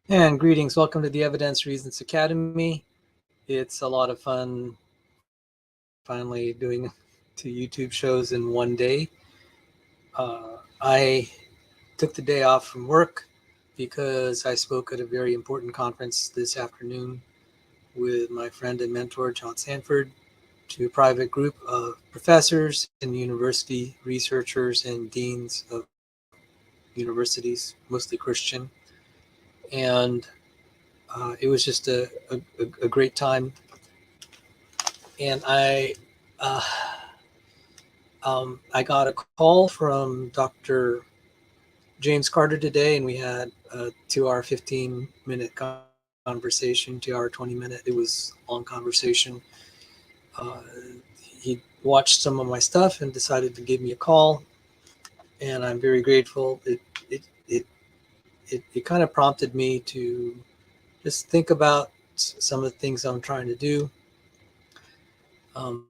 And greetings. Welcome to the Evidence Reasons Academy. It's a lot of fun finally doing 2 YouTube shows in one day. I took the day off from work because I spoke at a very important conference this afternoon with my friend and mentor, John Sanford, to a private group of professors and university researchers and deans of universities, mostly Christian. And it was just a great time. And uh, I got a call from Dr. James Carter today, and we had a 2 hour, 15-minute conversation, 2 hour, 20-minute. It was a long conversation. Uh, he watched some of my stuff and decided to give me a call, and I'm very grateful. It, it kind of prompted me to just think about some of the things I'm trying to do. Um,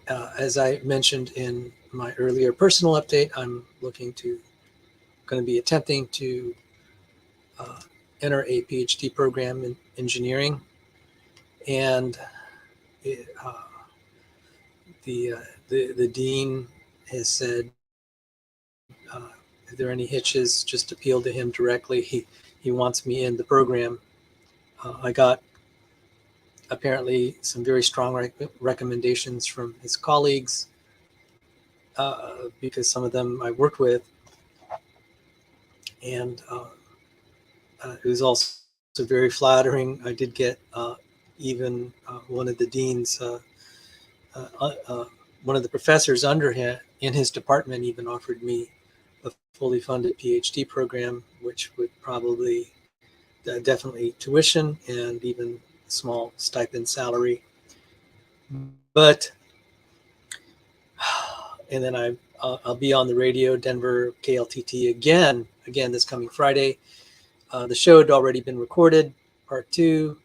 as I mentioned in my earlier personal update, I'm going to be attempting to uh, enter a PhD program in engineering, and it, the dean has said, if there are any hitches, just appeal to him directly. He wants me in the program. I got apparently some very strong recommendations from his colleagues, because some of them I worked with, and it was also very flattering. I did get even one of the deans, uh, uh, uh, one of the professors under him in his department even offered me a fully funded PhD program, which would probably definitely tuition and even a small stipend salary. But and then I'll be on the radio, Denver KLTT again this coming Friday. The show had already been recorded, part two,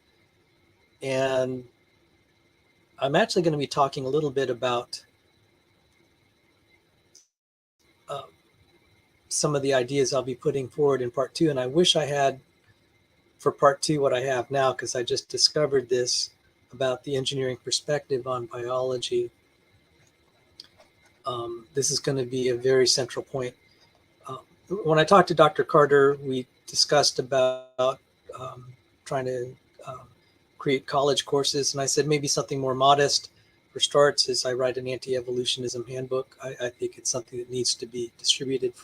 and I'm actually going to be talking a little bit about some of the ideas I'll be putting forward in part two. And I wish I had for part two what I have now, because I just discovered this about the engineering perspective on biology. This is going to be a very central point. Um, when I talked to Dr. Carter, we discussed about trying to um, create college courses, and I said maybe something more modest for starts is I write an Anti-Evolutionism Handbook. I think it's something that needs to be distributed,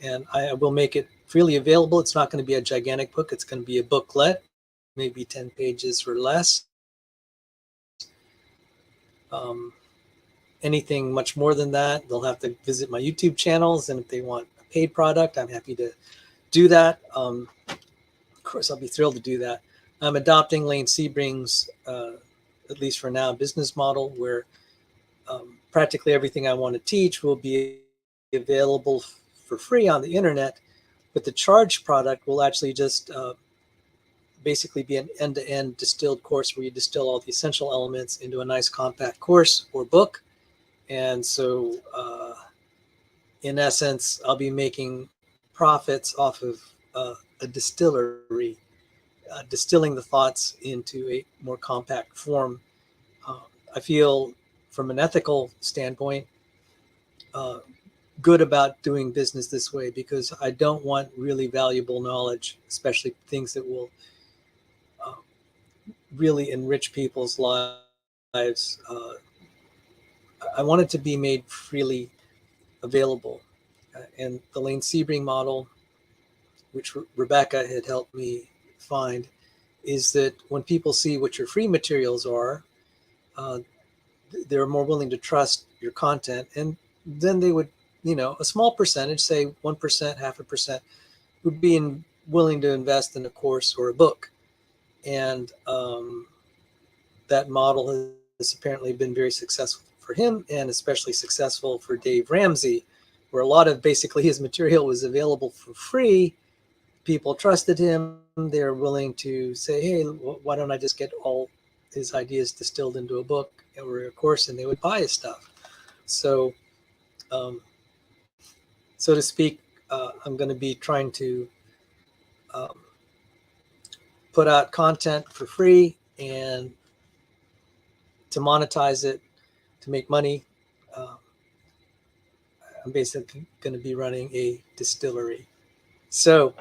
and I will make it freely available. It's not going to be a gigantic book. It's going to be a booklet, maybe 10 pages or less. Um, Anything much more than that, they'll have to visit my YouTube channels, and if they want a paid product, I'm happy to do that. Of course, I'll be thrilled to do that. I'm adopting Lane Sebring's, at least for now, business model where practically everything I want to teach will be available for free on the internet, but the charged product will actually just basically be an end-to-end distilled course where you distill all the essential elements into a nice compact course or book. And so, in essence, I'll be making profits off of a distillery, distilling the thoughts into a more compact form. Uh, I feel, from an ethical standpoint, uh, good about doing business this way because I don't want really valuable knowledge, especially things that will uh, really enrich people's lives. I want it to be made freely available. And the Lane Sebring model, which Rebecca had helped me find, is that when people see what your free materials are, uh, they're more willing to trust your content. And then they would, a small percentage, say 1%, half a percent, would be willing to invest in a course or a book. And that model has apparently been very successful for him, and especially successful for Dave Ramsey, where a lot of basically his material was available for free. People trusted him. They're willing to say, hey, why don't I just get all his ideas distilled into a book or a course, and they would buy his stuff. So, um, so to speak, I'm going to be trying to um, put out content for free and to monetize it, to make money. Uh, I'm basically going to be running a distillery. So,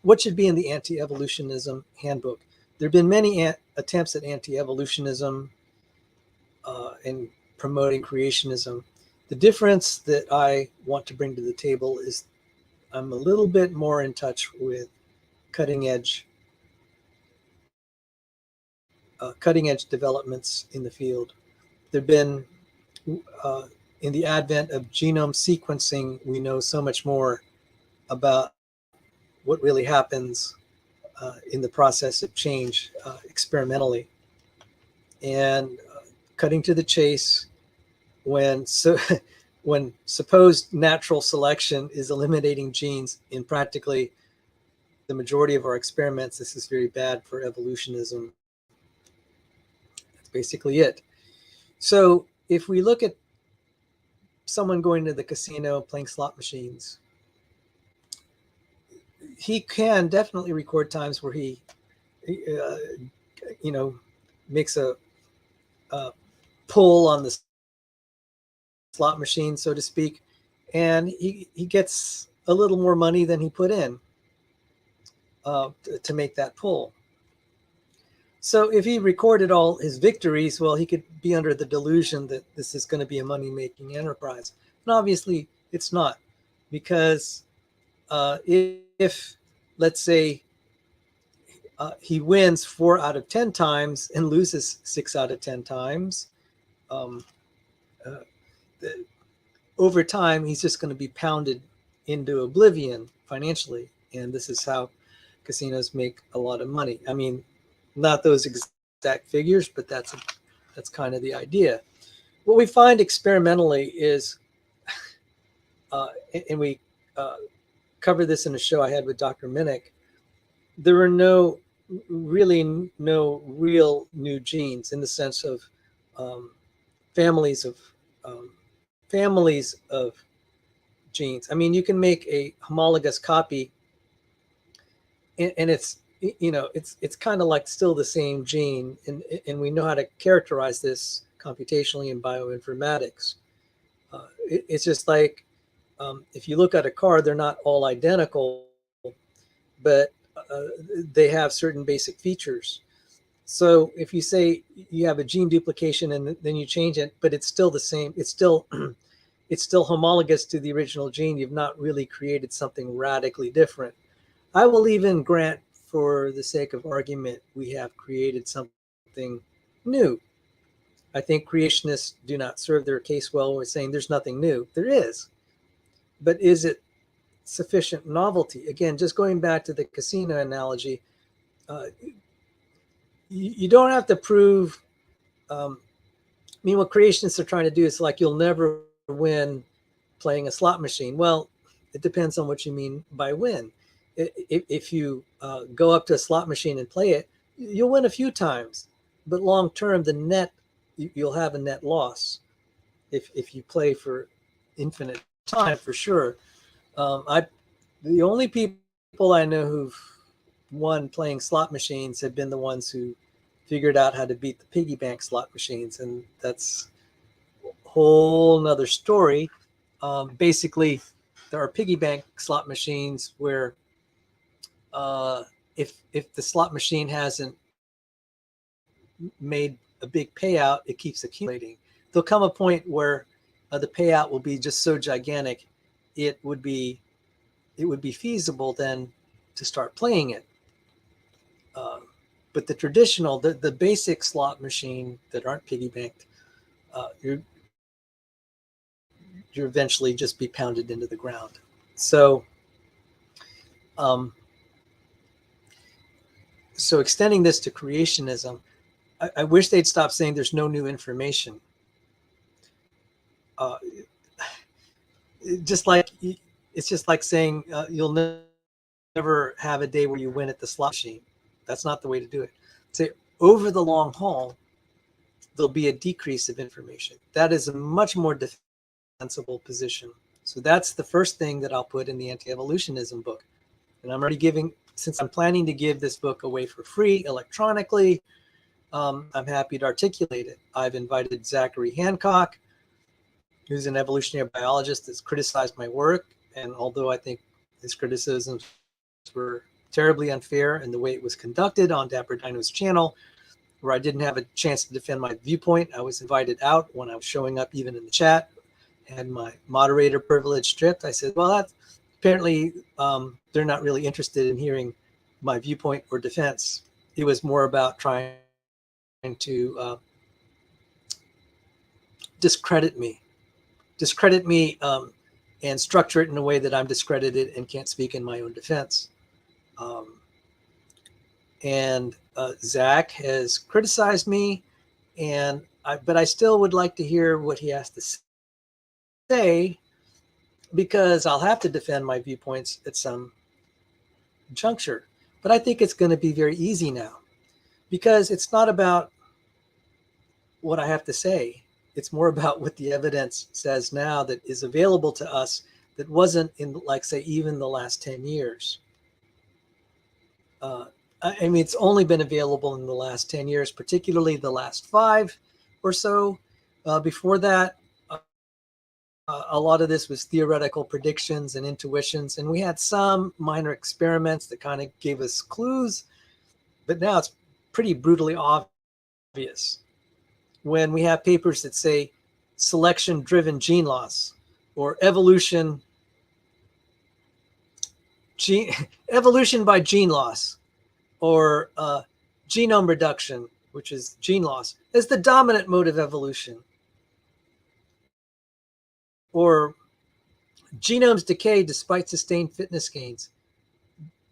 what should be in the Anti-Evolutionism Handbook? There have been many attempts at anti-evolutionism and promoting creationism. The difference that I want to bring to the table is I'm a little bit more in touch with cutting edge developments in the field. There've been uh, in the advent of genome sequencing, we know so much more about what really happens in the process of change experimentally. And cutting to the chase, when when supposed natural selection is eliminating genes in practically the majority of our experiments, this is very bad for evolutionism. That's basically it. So if we look at someone going to the casino playing slot machines, he can definitely record times where he uh, makes a pull on the slot machine, so to speak, and he gets a little more money than he put in to make that pull. So if he recorded all his victories, well, he could be under the delusion that this is going to be a money-making enterprise. And obviously it's not, because if let's say he wins 4 out of 10 times and loses 6 out of 10 times, um, uh, over time, he's just going to be pounded into oblivion financially. And this is how casinos make a lot of money. I mean, not those exact figures, but that's kind of the idea. What we find experimentally is, and we covered this in a show I had with Dr. Minnick, there are really no real new genes in the sense of um, families of um, families of genes. I mean, you can make a homologous copy, and it's it's kind of like still the same gene, and we know how to characterize this computationally in bioinformatics. It's just like if you look at a car, they're not all identical, but they have certain basic features. So if you say you have a gene duplication and then you change it, but it's still the same, it's still it's still homologous to the original gene, you've not really created something radically different. I will even grant, for the sake of argument, we have created something new. I think creationists do not serve their case well with saying there's nothing new. There is. But is it sufficient novelty? Again, just going back to the casino analogy, you don't have to prove. I mean, what creationists are trying to do is like, you'll never win playing a slot machine. Well, it depends on what you mean by win. If you go up to a slot machine and play it, you'll win a few times, but long term, you'll have a net loss if you play for infinite time, for sure. The only people I know who've won playing slot machines have been the ones who figured out how to beat the piggy bank slot machines, and that's a whole nother story. Basically, there are piggy bank slot machines where if the slot machine hasn't made a big payout, it keeps accumulating. There'll come a point where the payout will be just so gigantic, it would be feasible then to start playing it. But the traditional, the basic slot machine that aren't piggy banked, you're eventually just be pounded into the ground. So, so extending this to creationism, I wish they'd stop saying there's no new information. It's just like saying you'll never have a day where you win at the slot machine. That's not the way to do it. Say over the long haul, there'll be a decrease of information. That is a much more defensible position. So that's the first thing that I'll put in the anti-evolutionism book. And I'm already giving, since I'm planning to give this book away for free electronically, I'm happy to articulate it. I've invited Zachary Hancock, who's an evolutionary biologist that's criticized my work. And although I think his criticisms were terribly unfair in the way it was conducted on Dapper Dino's channel, where I didn't have a chance to defend my viewpoint, I was invited out when I was showing up even in the chat, had my moderator privilege stripped. I said, well, that's apparently they're not really interested in hearing my viewpoint or defense. It was more about trying to discredit me and structure it in a way that I'm discredited and can't speak in my own defense. Zach has criticized me, but I still would like to hear what he has to say, because I'll have to defend my viewpoints at some juncture. But I think it's going to be very easy now, because it's not about what I have to say. It's more about what the evidence says now that is available to us that wasn't in, like, say, even the last 10 years. I mean, it's only been available in the last 10 years, particularly the last 5 or so. Before that, a lot of this was theoretical predictions and intuitions, and we had some minor experiments that kind of gave us clues, but now it's pretty brutally obvious. When we have papers that say selection-driven gene loss or evolution by gene loss, or genome reduction, which is gene loss, is the dominant mode of evolution, or genomes decay despite sustained fitness gains.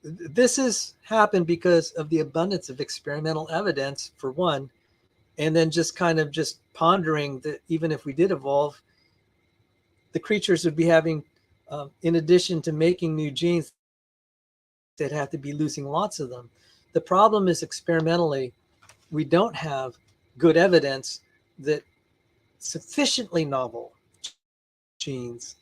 This has happened because of the abundance of experimental evidence, for one, and then just pondering that even if we did evolve, the creatures would be having, in addition to making new genes, they'd have to be losing lots of them. The problem is, experimentally, we don't have good evidence that sufficiently novel genes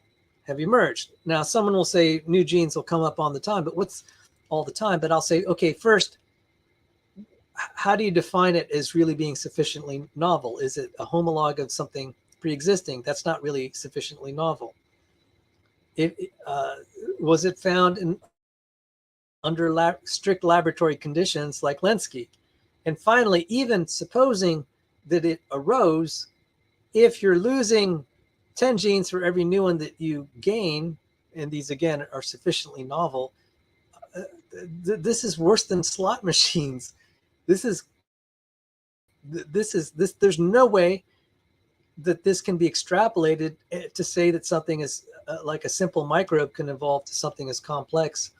have emerged. Now, someone will say new genes will come up all the time, but what's all the time? But I'll say, okay, first, how do you define it as really being sufficiently novel? Is it a homologue of something pre-existing? That's not really sufficiently novel. Was it found under strict laboratory conditions like Lenski? And finally, even supposing that it arose, if you're losing 10 genes for every new one that you gain, and these again are sufficiently novel, this is worse than slot machines. There's no way that this can be extrapolated to say that something is like a simple microbe can evolve to something as complex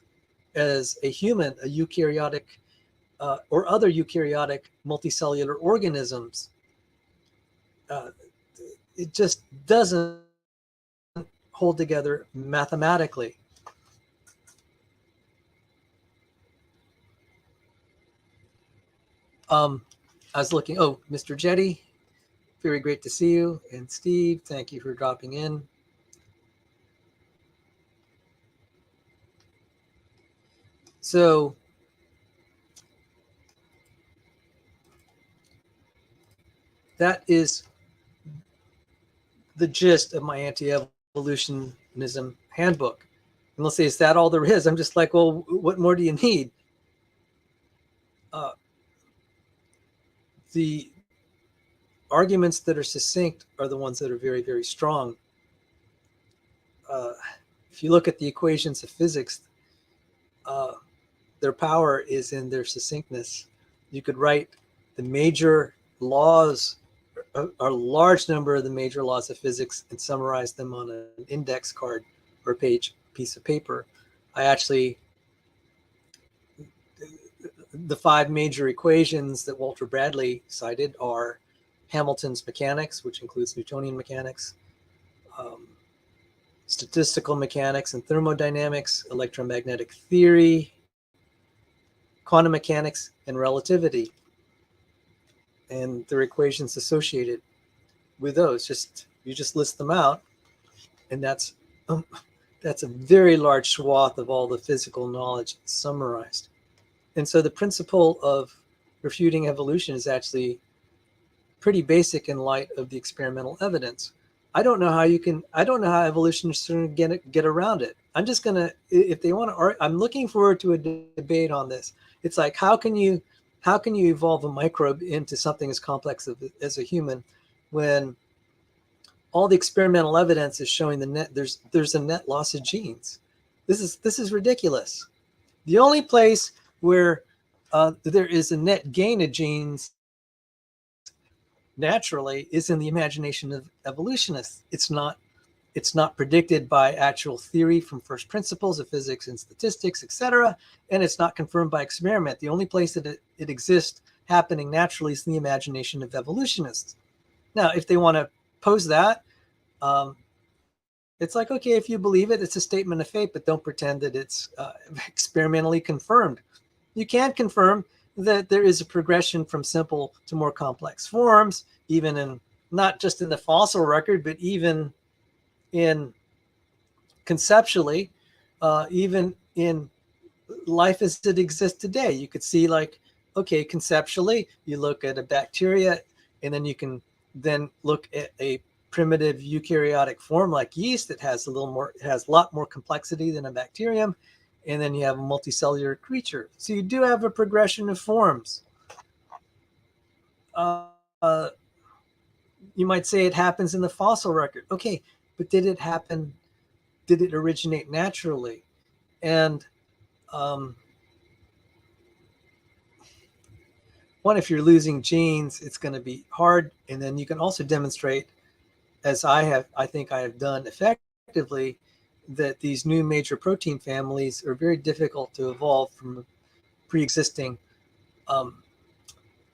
as a human, a eukaryotic, or other eukaryotic multicellular organisms. It just doesn't hold together mathematically. I was looking, oh, Mr. Jetty, very great to see you. And Steve, thank you for dropping in. So that is the gist of my Anti-Evolutionism Handbook. And they'll say, is that all there is? I'm just like, well, what more do you need? The arguments that are succinct are the ones that are very, very strong. If you look at the equations of physics, their power is in their succinctness. You could write the major laws, a large number of the major laws of physics, and summarize them on an index card or a piece of paper. The 5 major equations that Walter Bradley cited are Hamilton's mechanics, which includes Newtonian mechanics, statistical mechanics and thermodynamics, electromagnetic theory, quantum mechanics, and relativity, and their equations associated with those. You just list them out, and that's That's a very large swath of all the physical knowledge summarized. And so the principle of refuting evolution is actually pretty basic in light of the experimental evidence. I don't know how evolutionists are going to get around it. I'm just going to, if they want to, I'm looking forward to a debate on this. It's like, how can you evolve a microbe into something as complex as a human when all the experimental evidence is showing there's a net loss of genes? This is ridiculous. The only place where there is a net gain of genes naturally is in the imagination of evolutionists. It's not predicted by actual theory from first principles of physics and statistics, etc. And it's not confirmed by experiment. The only place that it exists happening naturally is in the imagination of evolutionists. Now, if they want to pose that, it's like, okay, if you believe it, it's a statement of faith, but don't pretend that it's experimentally confirmed. You can't confirm that there is a progression from simple to more complex forms, even in, not just in the fossil record, but even in conceptually, even in life as it exists today. You could see, like, okay, conceptually, you look at a bacteria, and then you can then look at a primitive eukaryotic form like yeast that has a lot more complexity than a bacterium. And then you have a multicellular creature. So you do have a progression of forms. You might say it happens in the fossil record. Okay, but did it originate naturally? And if you're losing genes, it's going to be hard. And then you can also demonstrate, as I think I have done effectively, that these new major protein families are very difficult to evolve from a pre-existing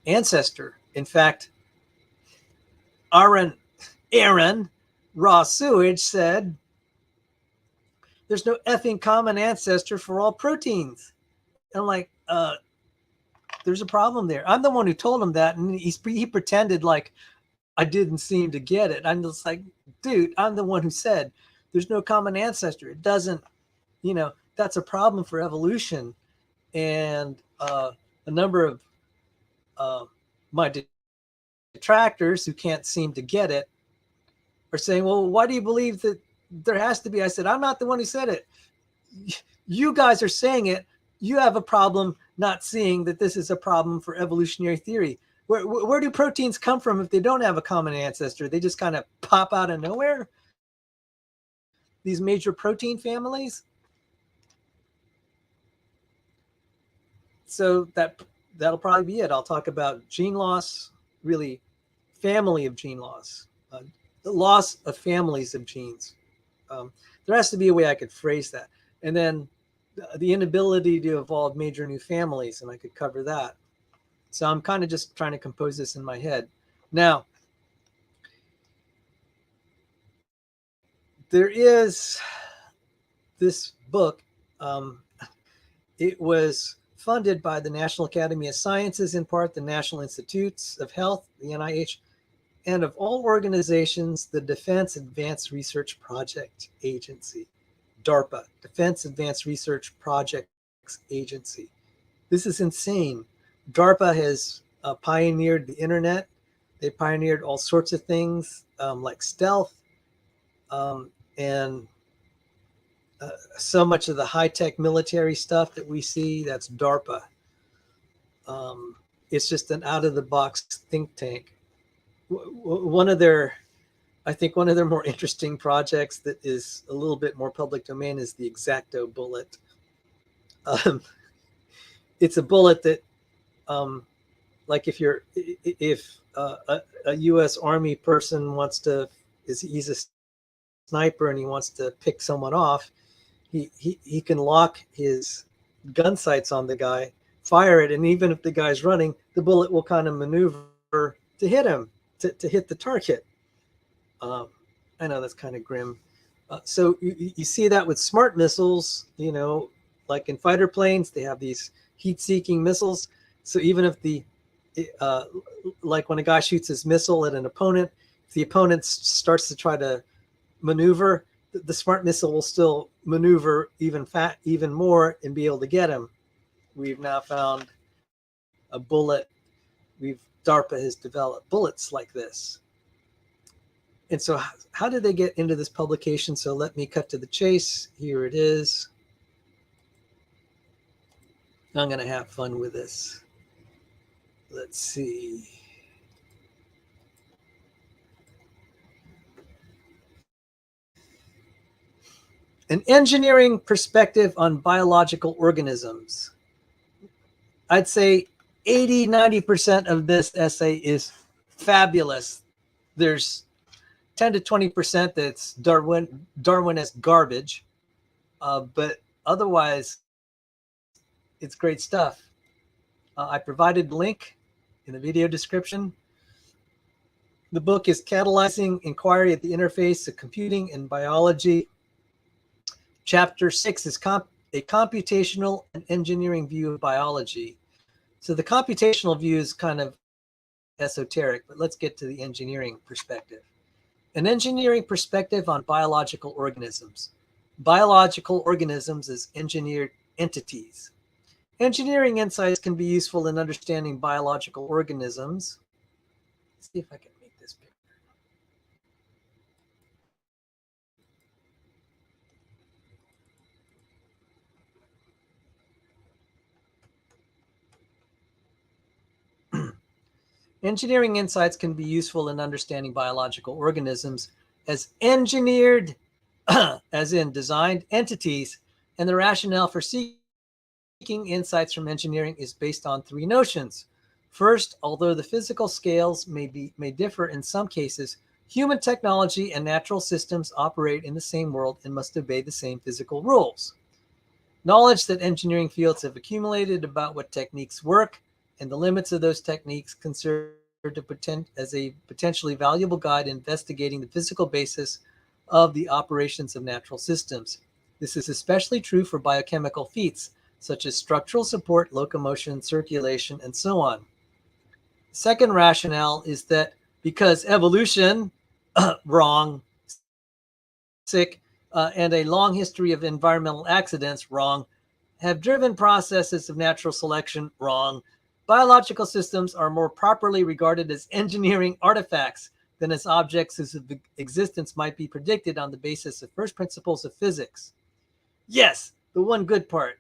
ancestor. In fact, Aaron Raw Sewage said, there's no effing common ancestor for all proteins. And I'm like, there's a problem there. I'm the one who told him that, and he pretended like I didn't seem to get it. I'm just like, dude, I'm the one who said there's no common ancestor. It doesn't, that's a problem for evolution. And a number of my detractors who can't seem to get it are saying, well, why do you believe that there has to be? I said, I'm not the one who said it. You guys are saying it. You have a problem not seeing that this is a problem for evolutionary theory. Where do proteins come from if they don't have a common ancestor? They just kind of pop out of nowhere? These major protein families? So that'll probably be it. I'll talk about gene loss, really family of gene loss, the loss of families of genes. There has to be a way I could phrase that. And then the inability to evolve major new families, and I could cover that. So I'm kind of just trying to compose this in my head. Now, there is this book. It was funded by the National Academy of Sciences, in part the National Institutes of Health, the NIH, and of all organizations, the Defense Advanced Research Project Agency, DARPA, Defense Advanced Research Projects Agency. This is insane. DARPA has pioneered the internet. They pioneered all sorts of things like stealth, and so much of the high-tech military stuff that we see, that's DARPA. It's just an out-of-the-box think tank. I think one of their more interesting projects that is a little bit more public domain is the X-Acto bullet. It's a bullet that, like if a U.S. Army person he's a sniper and he wants to pick someone off, he can lock his gun sights on the guy, fire it, and even if the guy's running, the bullet will kind of maneuver to hit him, to hit the target. I know that's kind of grim. So you see that with smart missiles, like in fighter planes, they have these heat-seeking missiles. So even if like when a guy shoots his missile at an opponent, if the opponent starts to try to maneuver, the smart missile will still maneuver even more and be able to get him. We've now found a bullet. DARPA has developed bullets like this. And so how did they get into this publication? So let me cut to the chase. Here it is. I'm going to have fun with this. Let's see. An engineering perspective on biological organisms. I'd say 80-90% of this essay is fabulous. There's 10 to 20% that's Darwinist garbage, but otherwise, it's great stuff. I provided the link in the video description. The book is Catalyzing Inquiry at the Interface of Computing and Biology. Chapter 6 is a computational and engineering view of biology. So the computational view is kind of esoteric, but let's get to the engineering perspective. An engineering perspective on biological organisms. Biological organisms as engineered entities. Engineering insights can be useful in understanding biological organisms. Let's see if I can make this bigger. Engineering insights can be useful in understanding biological organisms as engineered, as in designed entities, and the rationale for seeking insights from engineering is based on three notions. First, although the physical scales may differ in some cases, human technology and natural systems operate in the same world and must obey the same physical rules. Knowledge that engineering fields have accumulated about what techniques work and the limits of those techniques can serve as a potentially valuable guide in investigating the physical basis of the operations of natural systems. This is especially true for biochemical feats, such as structural support, locomotion, circulation, and so on. Second rationale is that because evolution, wrong, sick, and a long history of environmental accidents, wrong, have driven processes of natural selection, wrong, biological systems are more properly regarded as engineering artifacts than as objects whose existence might be predicted on the basis of first principles of physics. Yes, the one good part.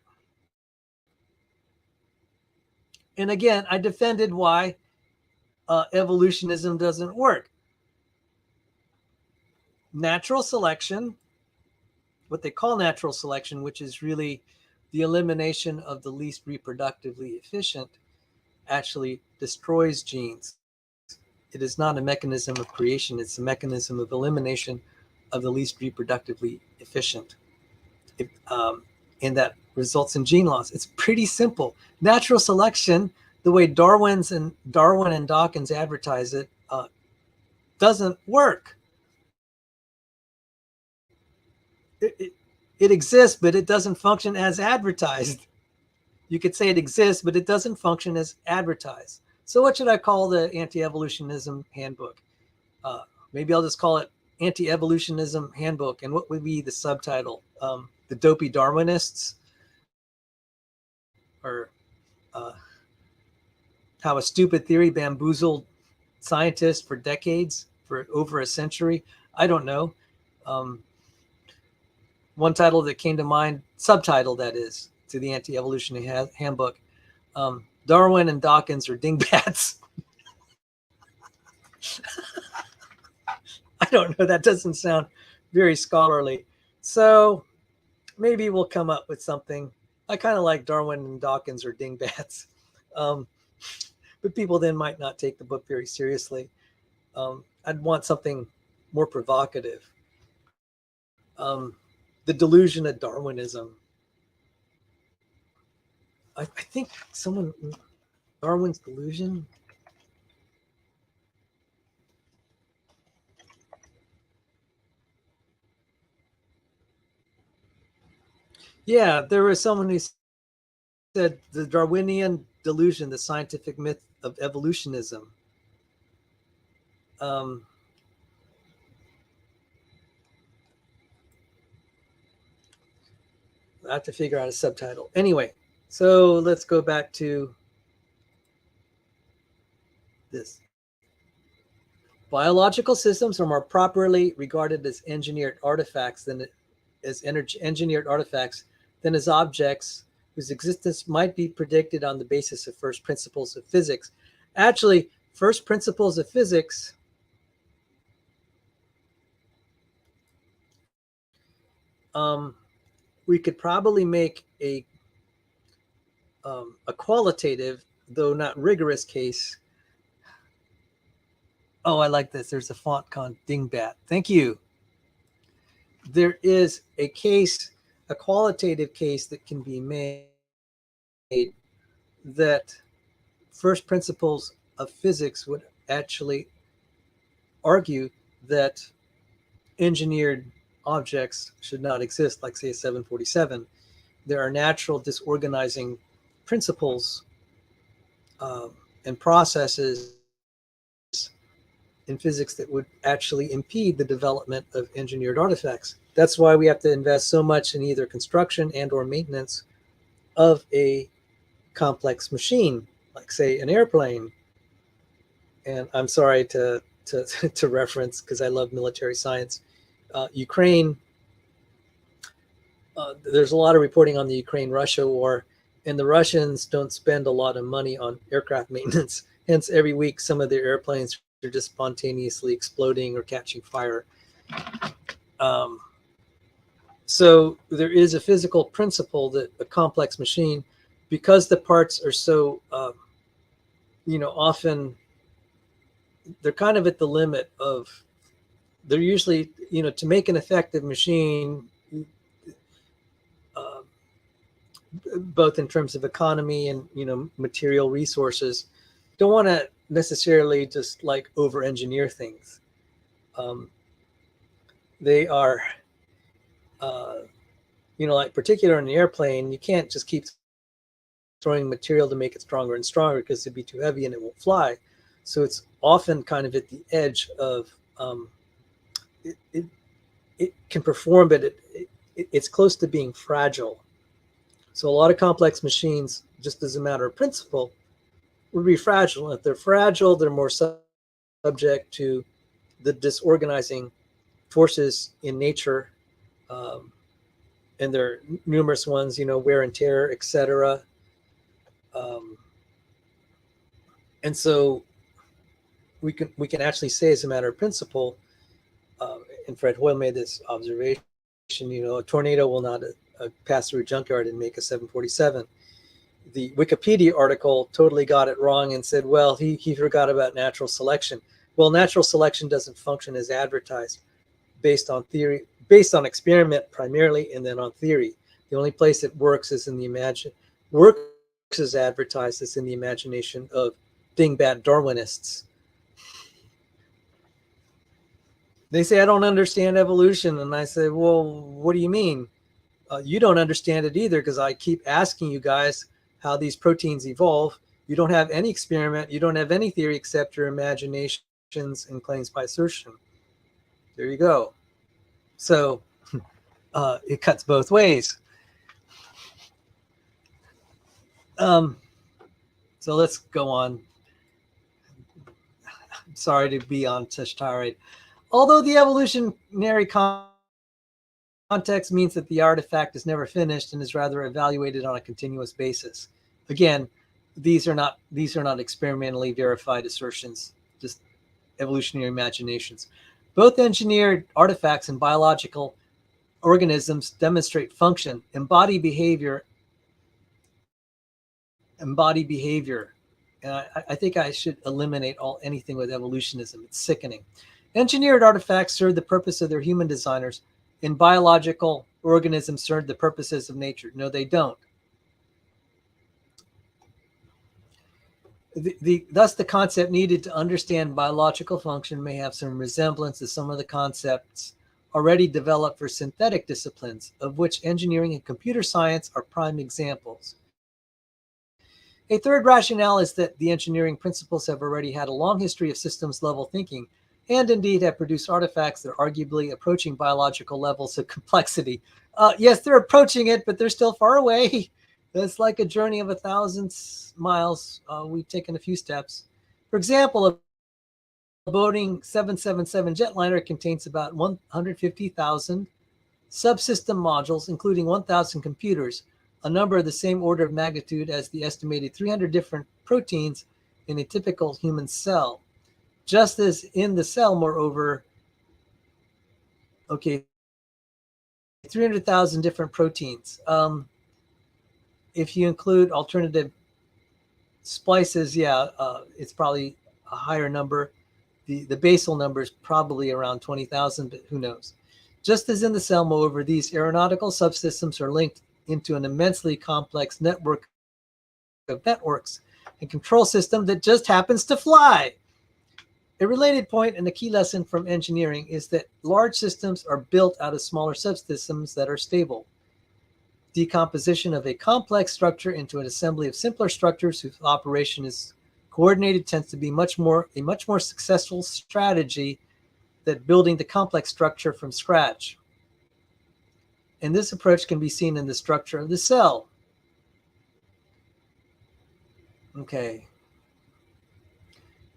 And again, I defended why evolutionism doesn't work. Natural selection, what they call natural selection, which is really the elimination of the least reproductively efficient, actually destroys genes. It is not a mechanism of creation. It's a mechanism of elimination of the least reproductively efficient. And that results in gene loss. It's pretty simple. Natural selection, the way Darwin and Dawkins advertise it, doesn't work. It exists, but it doesn't function as advertised. You could say it exists, but it doesn't function as advertised. So what should I call the Anti-Evolutionism Handbook? Maybe I'll just call it Anti-Evolutionism Handbook. And what would be the subtitle? The Dopey Darwinists? Or how a stupid theory bamboozled scientists for decades, for over a century? I don't know. One title that came to mind, subtitle that is, to the Anti-Evolutionary Handbook, Darwin and Dawkins are dingbats. I don't know. That doesn't sound very scholarly. So maybe we'll come up with something. I kind of like Darwin and Dawkins are dingbats. But people then might not take the book very seriously. I'd want something more provocative. The delusion of Darwinism. I think Darwin's delusion. Yeah, there was someone who said the Darwinian delusion, the scientific myth of evolutionism. I have to figure out a subtitle. Anyway, so let's go back to this. Biological systems are more properly regarded as engineered artifacts than as objects whose existence might be predicted on the basis of first principles of physics. Actually, first principles of physics we could probably make a qualitative, though not rigorous case. Oh, I like this. There's a font con dingbat. Thank you. There is a case, a qualitative case that can be made that first principles of physics would actually argue that engineered objects should not exist, like say a 747. There are natural disorganizing principles and processes in physics that would actually impede the development of engineered artifacts. That's why we have to invest so much in either construction and or maintenance of a complex machine, like say an airplane. And I'm sorry to reference, because I love military science, Ukraine. There's a lot of reporting on the Ukraine-Russia war, and the Russians don't spend a lot of money on aircraft maintenance. Hence, every week, some of their airplanes are just spontaneously exploding or catching fire. So there is a physical principle that a complex machine, because the parts are so, often they're kind of at the limit of, they're usually, to make an effective machine, both in terms of economy and, material resources, don't want to necessarily just like over engineer things. They are, like particular in the airplane, you can't just keep throwing material to make it stronger and stronger, because it'd be too heavy and it won't fly. So it's often kind of at the edge of, it can perform, but it's close to being fragile. So a lot of complex machines, just as a matter of principle, would be fragile. If they're fragile, they're more subject to the disorganizing forces in nature, and there are numerous ones, wear and tear, etc. And so we can actually say, as a matter of principle, and Fred Hoyle made this observation, a tornado will not pass through a junkyard and make a 747. The Wikipedia article totally got it wrong and said, well, he forgot about natural selection. Well, natural selection doesn't function as advertised, based on theory, based on experiment primarily, and then on theory. The only place it works is in the works as advertised is in the imagination of dingbat Darwinists. They say, I don't understand evolution. And I say, well, what do you mean? You don't understand it either, because I keep asking you guys how these proteins evolve. You don't have any experiment. You don't have any theory except your imaginations and claims by assertion. There you go. So it cuts both ways. So let's go on. I'm sorry to be on such tirade. Although the evolutionary context means that the artifact is never finished and is rather evaluated on a continuous basis. Again, these are not experimentally verified assertions, just evolutionary imaginations. Both engineered artifacts and biological organisms demonstrate function, embody behavior. And I think I should eliminate anything with evolutionism. It's sickening. Engineered artifacts serve the purpose of their human designers, and biological organisms serve the purposes of nature. No, they don't. Thus, the concept needed to understand biological function may have some resemblance to some of the concepts already developed for synthetic disciplines, of which engineering and computer science are prime examples. A third rationale is that the engineering principles have already had a long history of systems-level thinking, and indeed have produced artifacts that are arguably approaching biological levels of complexity. Yes, they're approaching it, but they're still far away. It's like a journey of 1,000 miles. We've taken a few steps. For example, a Boeing 777 jetliner contains about 150,000 subsystem modules, including 1,000 computers, a number of the same order of magnitude as the estimated 300 different proteins in a typical human cell. Just as in the cell, moreover, okay, 300,000 different proteins. If you include alternative splices, yeah, it's probably a higher number. The basal number is probably around 20,000, but who knows? Just as in the cell, moreover, these aeronautical subsystems are linked into an immensely complex network of networks and control system that just happens to fly. A related point and a key lesson from engineering is that large systems are built out of smaller subsystems that are stable. Decomposition of a complex structure into an assembly of simpler structures whose operation is coordinated tends to be a much more successful strategy than building the complex structure from scratch. And this approach can be seen in the structure of the cell. Okay.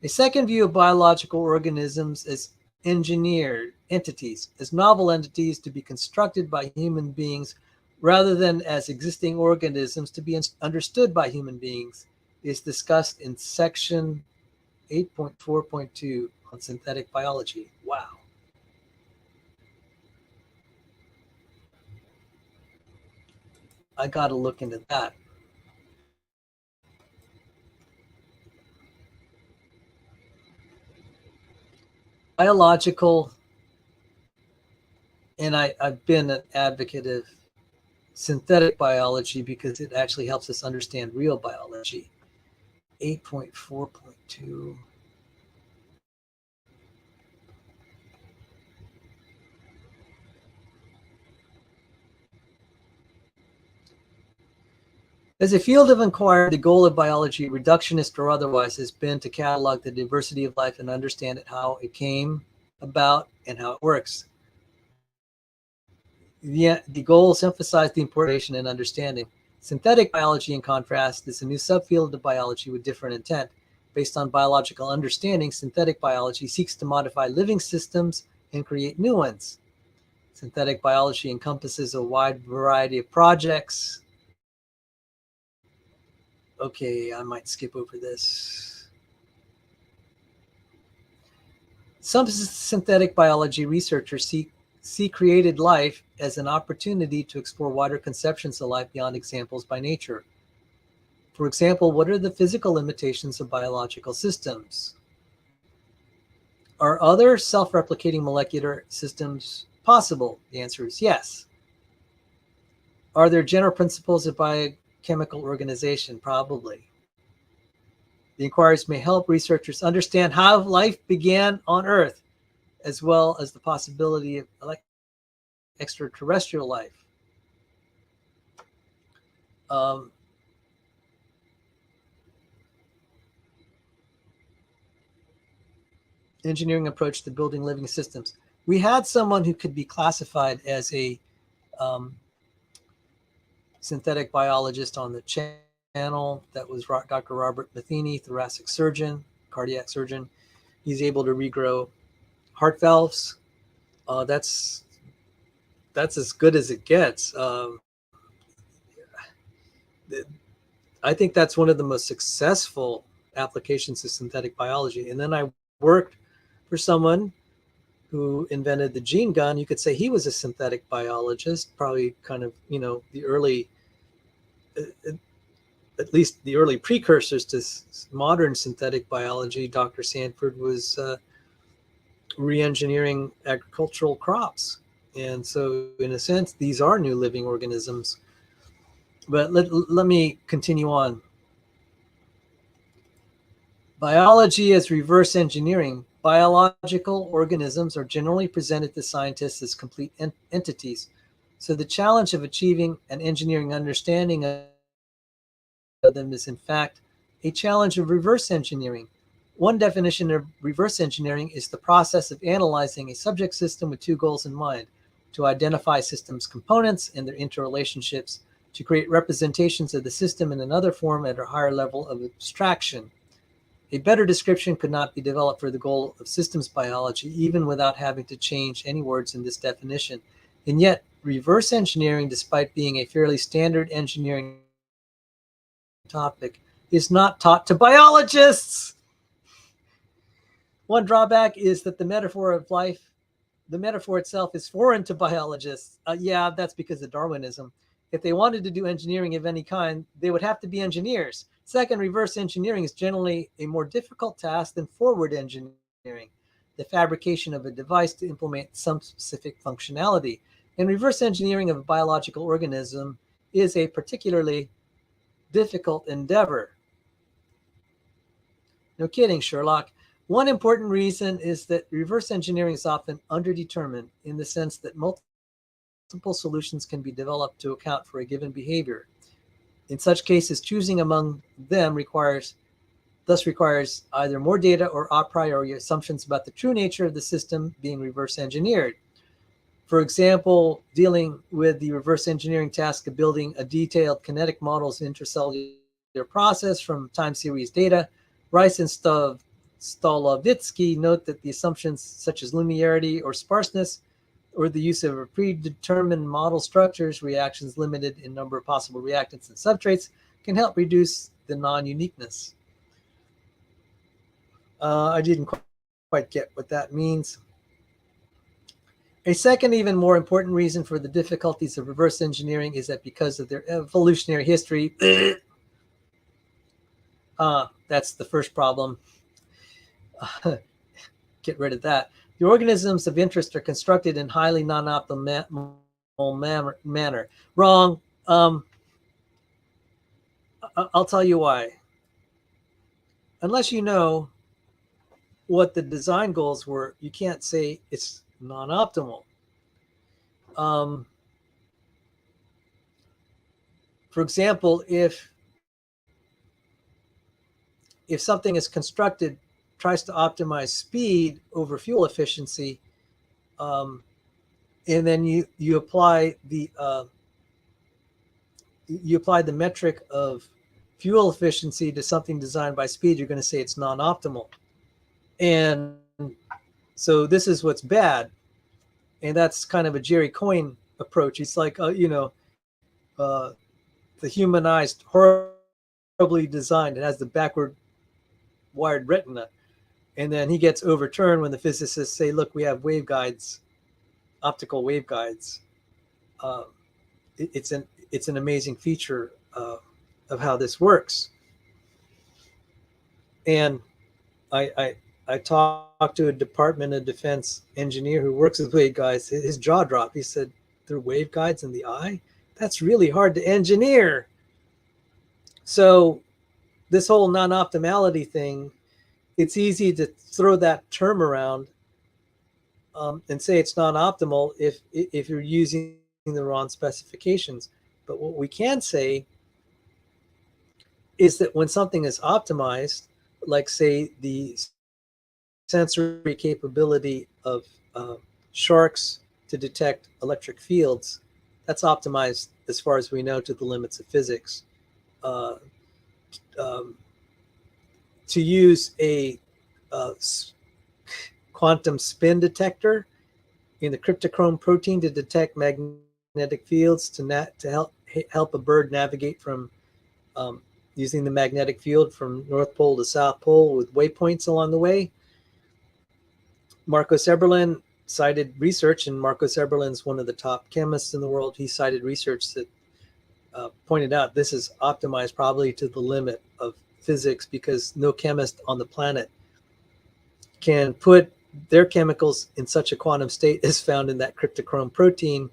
A second view of biological organisms as engineered entities, as novel entities to be constructed by human beings rather than as existing organisms to be understood by human beings, is discussed in section 8.4.2 on synthetic biology. Wow. I got to look into that. Biological, and I've been an advocate of synthetic biology because it actually helps us understand real biology. 8.4.2. As a field of inquiry, the goal of biology, reductionist or otherwise, has been to catalog the diversity of life and understand it, how it came about and how it works. The goals emphasize the importance and understanding. Synthetic biology, in contrast, is a new subfield of biology with different intent. Based on biological understanding, synthetic biology seeks to modify living systems and create new ones. Synthetic biology encompasses a wide variety of projects. Okay, I might skip over this. Some synthetic biology researchers see created life as an opportunity to explore wider conceptions of life beyond examples by nature. For example, what are the physical limitations of biological systems? Are other self-replicating molecular systems possible? The answer is yes. Are there general principles of biochemical organization? Probably. The inquiries may help researchers understand how life began on Earth, as well as the possibility of extraterrestrial life. Engineering approach to building living systems. We had someone who could be classified as a synthetic biologist on the channel. That was Dr. Robert Matheny, thoracic surgeon, cardiac surgeon. He's able to regrow heart valves. That's as good as it gets. I think that's one of the most successful applications of synthetic biology. And then I worked for someone who invented the gene gun. You could say he was a synthetic biologist, probably kind of, the early, at least the early precursors to modern synthetic biology. Dr. Sanford was re-engineering agricultural crops. And so in a sense, these are new living organisms. But let me continue on. Biology as reverse engineering. Biological organisms are generally presented to scientists as complete entities. So the challenge of achieving an engineering understanding of them is in fact a challenge of reverse engineering. One definition of reverse engineering is the process of analyzing a subject system with two goals in mind. to identify systems components and their interrelationships, to create representations of the system in another form at a higher level of abstraction. A better description could not be developed for the goal of systems biology, even without having to change any words in this definition. And yet, reverse engineering, despite being a fairly standard engineering topic, is not taught to biologists. One drawback is that the metaphor of life, the metaphor itself, is foreign to biologists. Yeah, that's because of Darwinism. If they wanted to do engineering of any kind, they would have to be engineers. Second, reverse engineering is generally a more difficult task than forward engineering, the fabrication of a device to implement some specific functionality. And reverse engineering of a biological organism is a particularly difficult endeavor. No kidding, Sherlock. One important reason is that reverse engineering is often underdetermined, in the sense that multiple solutions can be developed to account for a given behavior. In such cases, choosing among them thus requires either more data or a priori assumptions about the true nature of the system being reverse engineered. For example, dealing with the reverse engineering task of building a detailed kinetic model's intracellular process from time series data, Rice and Stolovitsky note that the assumptions such as linearity or sparseness, or the use of a predetermined model structures, reactions limited in number of possible reactants and substrates, can help reduce the non-uniqueness. I didn't quite get what that means. A second, even more important reason for the difficulties of reverse engineering is that because of their evolutionary history, that's the first problem. Get rid of that. The organisms of interest are constructed in highly non-optimal manner. Wrong. I'll tell you why. Unless you know what the design goals were, you can't say it's non-optimal. For example, if something is constructed, tries to optimize speed over fuel efficiency, and then you apply the metric of fuel efficiency to something designed by speed, you're going to say it's non-optimal. And so this is what's bad. And that's kind of a Jerry Coyne approach. It's like, the humanized, horribly designed, it has the backward wired retina. And then he gets overturned when the physicists say, look, we have waveguides, optical waveguides. It's an amazing feature of how this works. And I talked to a Department of Defense engineer who works with waveguides. His jaw dropped. He said, "There are waveguides in the eye? That's really hard to engineer." So this whole non-optimality thing, it's easy to throw that term around and say it's non-optimal if you're using the wrong specifications. But what we can say is that when something is optimized, like say the sensory capability of sharks to detect electric fields, that's optimized as far as we know to the limits of physics. To use a quantum spin detector in the cryptochrome protein to detect magnetic fields to help a bird navigate from using the magnetic field from North Pole to South Pole with waypoints along the way. Marcos Eberlin cited research, and Marcos Eberlin's one of the top chemists in the world. He cited research that pointed out this is optimized probably to the limit of physics, because no chemist on the planet can put their chemicals in such a quantum state as found in that cryptochrome protein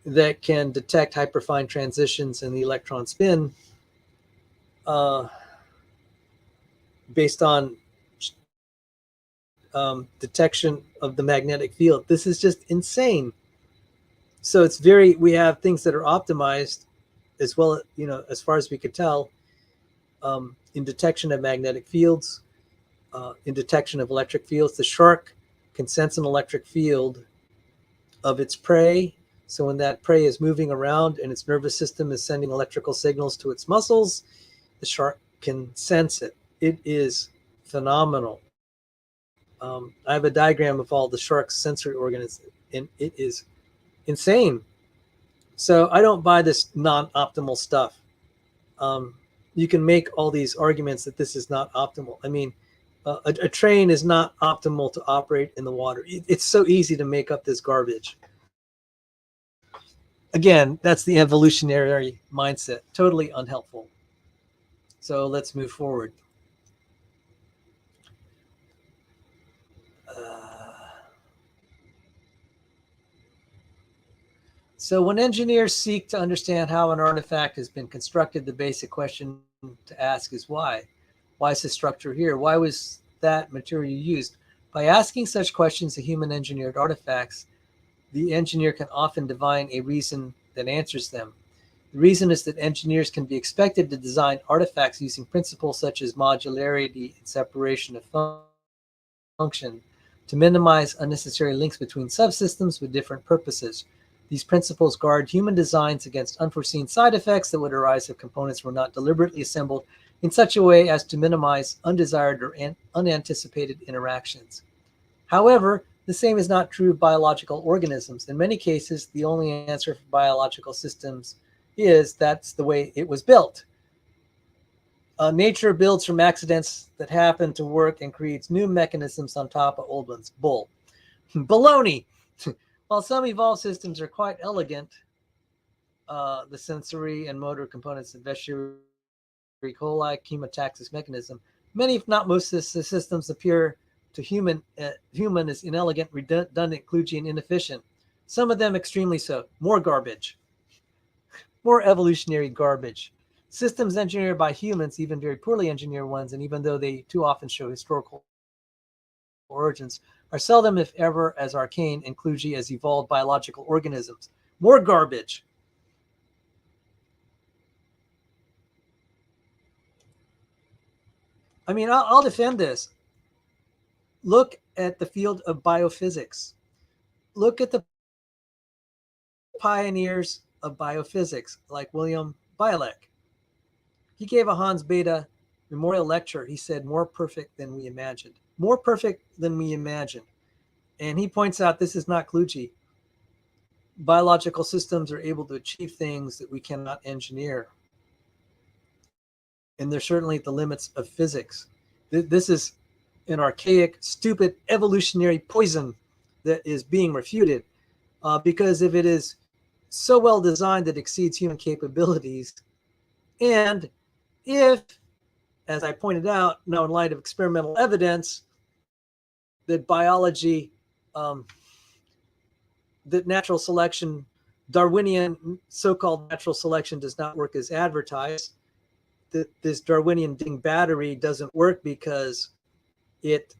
that can detect hyperfine transitions in the electron spin based on detection of the magnetic field. This is just insane. So we have things that are optimized as well, as far as we could tell, in detection of magnetic fields, in detection of electric fields. The shark can sense an electric field of its prey. So when that prey is moving around and its nervous system is sending electrical signals to its muscles, the shark can sense it. It is phenomenal. I have a diagram of all the shark's sensory organs, and it is insane. So I don't buy this non-optimal stuff. You can make all these arguments that this is not optimal. I mean, a train is not optimal to operate in the water. It's so easy to make up this garbage. Again, that's the evolutionary mindset. Totally unhelpful. So let's move forward. So when engineers seek to understand how an artifact has been constructed, the basic question to ask is why? Why is the structure here? Why was that material used? By asking such questions to human engineered artifacts, the engineer can often divine a reason that answers them. The reason is that engineers can be expected to design artifacts using principles such as modularity and separation of function to minimize unnecessary links between subsystems with different purposes. These principles guard human designs against unforeseen side effects that would arise if components were not deliberately assembled in such a way as to minimize undesired or unanticipated interactions. However, the same is not true of biological organisms. In many cases, the only answer for biological systems is that's the way it was built. Nature builds from accidents that happen to work and creates new mechanisms on top of old ones. Bull. Baloney. While some evolved systems are quite elegant, the sensory and motor components of Vestibular coli chemotaxis mechanism, many, if not most, of the systems appear to human as inelegant, redundant, kludgy, and inefficient. Some of them extremely so. More garbage. More evolutionary garbage. Systems engineered by humans, even very poorly engineered ones, and even though they too often show historical origins, are seldom, if ever, as arcane and kludgy as evolved biological organisms. More garbage. I mean, I'll defend this. Look at the field of biophysics. Look at the pioneers of biophysics, like William Biolek. He gave a Hans Bethe memorial lecture. He said, more perfect than we imagined. More perfect than we imagined. And he points out this is not kludgy. Biological systems are able to achieve things that we cannot engineer. And they're certainly at the limits of physics. This is an archaic, stupid, evolutionary poison that is being refuted. Because if it is so well designed that it exceeds human capabilities, and if, as I pointed out, now in light of experimental evidence, that biology, that natural selection, Darwinian so-called natural selection does not work as advertised, that this Darwinian ding battery doesn't work because it,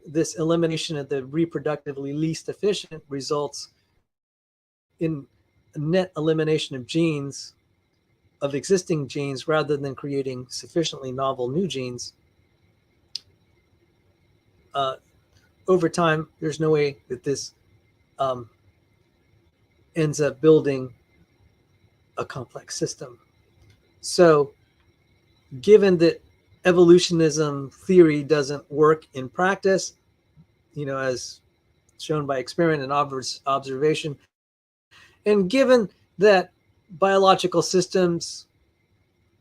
this elimination of the reproductively least efficient results in a net elimination of genes, of existing genes, rather than creating sufficiently novel new genes. Over time, there's no way that this ends up building a complex system. So given that evolutionism theory doesn't work in practice, as shown by experiment and observation, and given that biological systems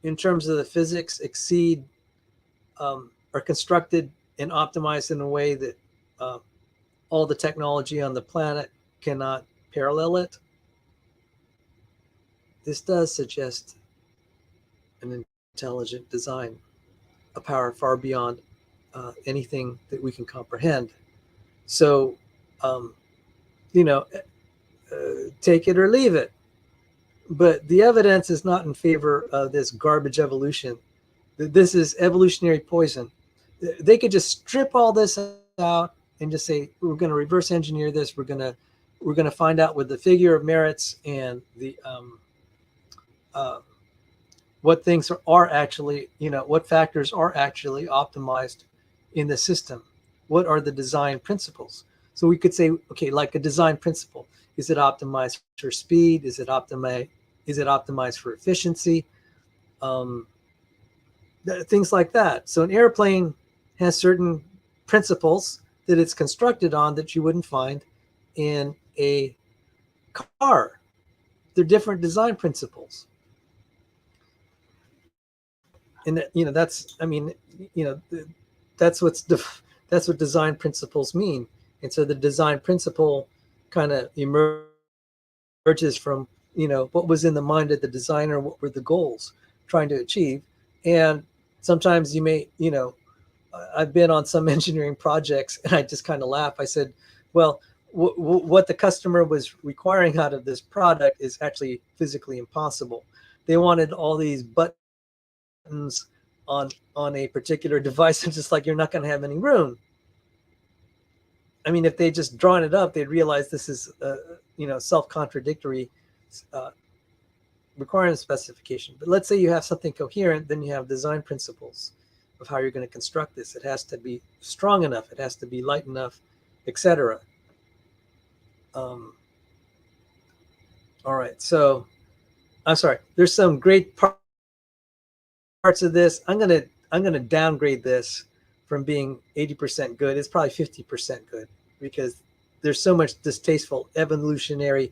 in terms of the physics exceed, are constructed and optimized in a way that all the technology on the planet cannot parallel it, this does suggest an intelligent design, a power far beyond anything that we can comprehend. So, take it or leave it. But the evidence is not in favor of this garbage evolution. This is evolutionary poison. They could just strip all this out and just say, we're going to reverse engineer this. We're going to find out what the figure of merits and the what things are actually, what factors are actually optimized in the system. What are the design principles? So we could say, okay, like a design principle. Is it optimized for speed? Is it optimized for efficiency? Um, Things like that. So an airplane has certain principles that it's constructed on that you wouldn't find in a car. They're different design principles. And that's, I mean, you know, that's that's what design principles mean. And so the design principle kind of emerges from, what was in the mind of the designer, what were the goals trying to achieve. And sometimes I've been on some engineering projects and I just kind of laugh. I said, well, what the customer was requiring out of this product is actually physically impossible. They wanted all these buttons on a particular device, and just like, you're not going to have any room. I mean, if they just drawn it up, they'd realize this is self-contradictory requirement specification. But let's say you have something coherent, then you have design principles of how you're going to construct this. It has to be strong enough, it has to be light enough, etc. All right, so I'm sorry. There's some great parts of this. I'm gonna downgrade this from being 80% good. It's probably 50% good, because there's so much distasteful evolutionary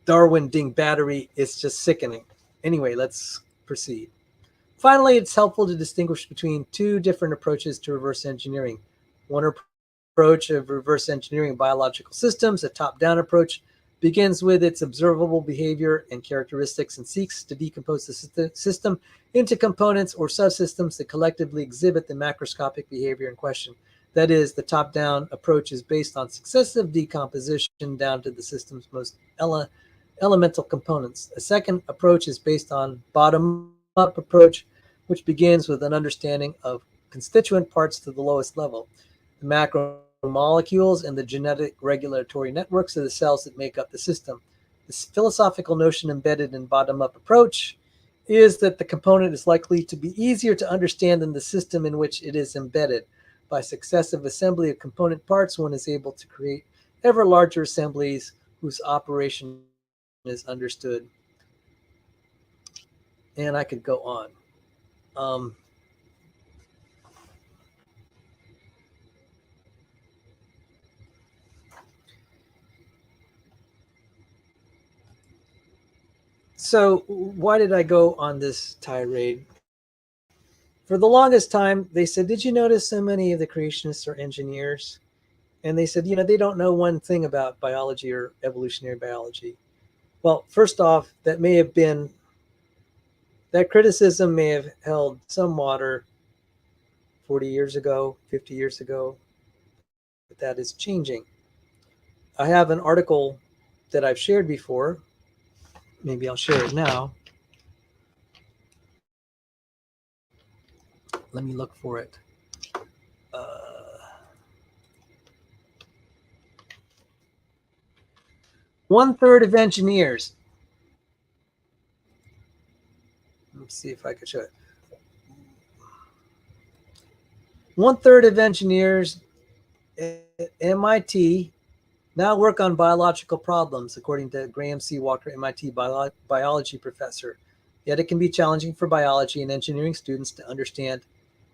Darwin ding battery. It's just sickening. Anyway, let's proceed. Finally, it's helpful to distinguish between two different approaches to reverse engineering. One approach of reverse engineering biological systems, a top-down approach, begins with its observable behavior and characteristics and seeks to decompose the system into components or subsystems that collectively exhibit the macroscopic behavior in question. That is, the top-down approach is based on successive decomposition down to the system's most elemental components. A second approach is based on bottom-up approach, which begins with an understanding of constituent parts to the lowest level. The macromolecules and the genetic regulatory networks of the cells that make up the system. This philosophical notion embedded in bottom-up approach is that the component is likely to be easier to understand than the system in which it is embedded. By successive assembly of component parts, one is able to create ever larger assemblies whose operation is understood. And I could go on. So why did I go on this tirade? For the longest time, they said, did you notice so many of the creationists are engineers? And they said, they don't know one thing about biology or evolutionary biology. Well, first off, that criticism may have held some water 40 years ago, 50 years ago, but that is changing. I have an article that I've shared before. Maybe I'll share it now. Let me look for it. One-third of engineers. Let's see if I can show it. One-third of engineers at MIT now work on biological problems, according to Graham C. Walker, MIT biology professor. Yet it can be challenging for biology and engineering students to understand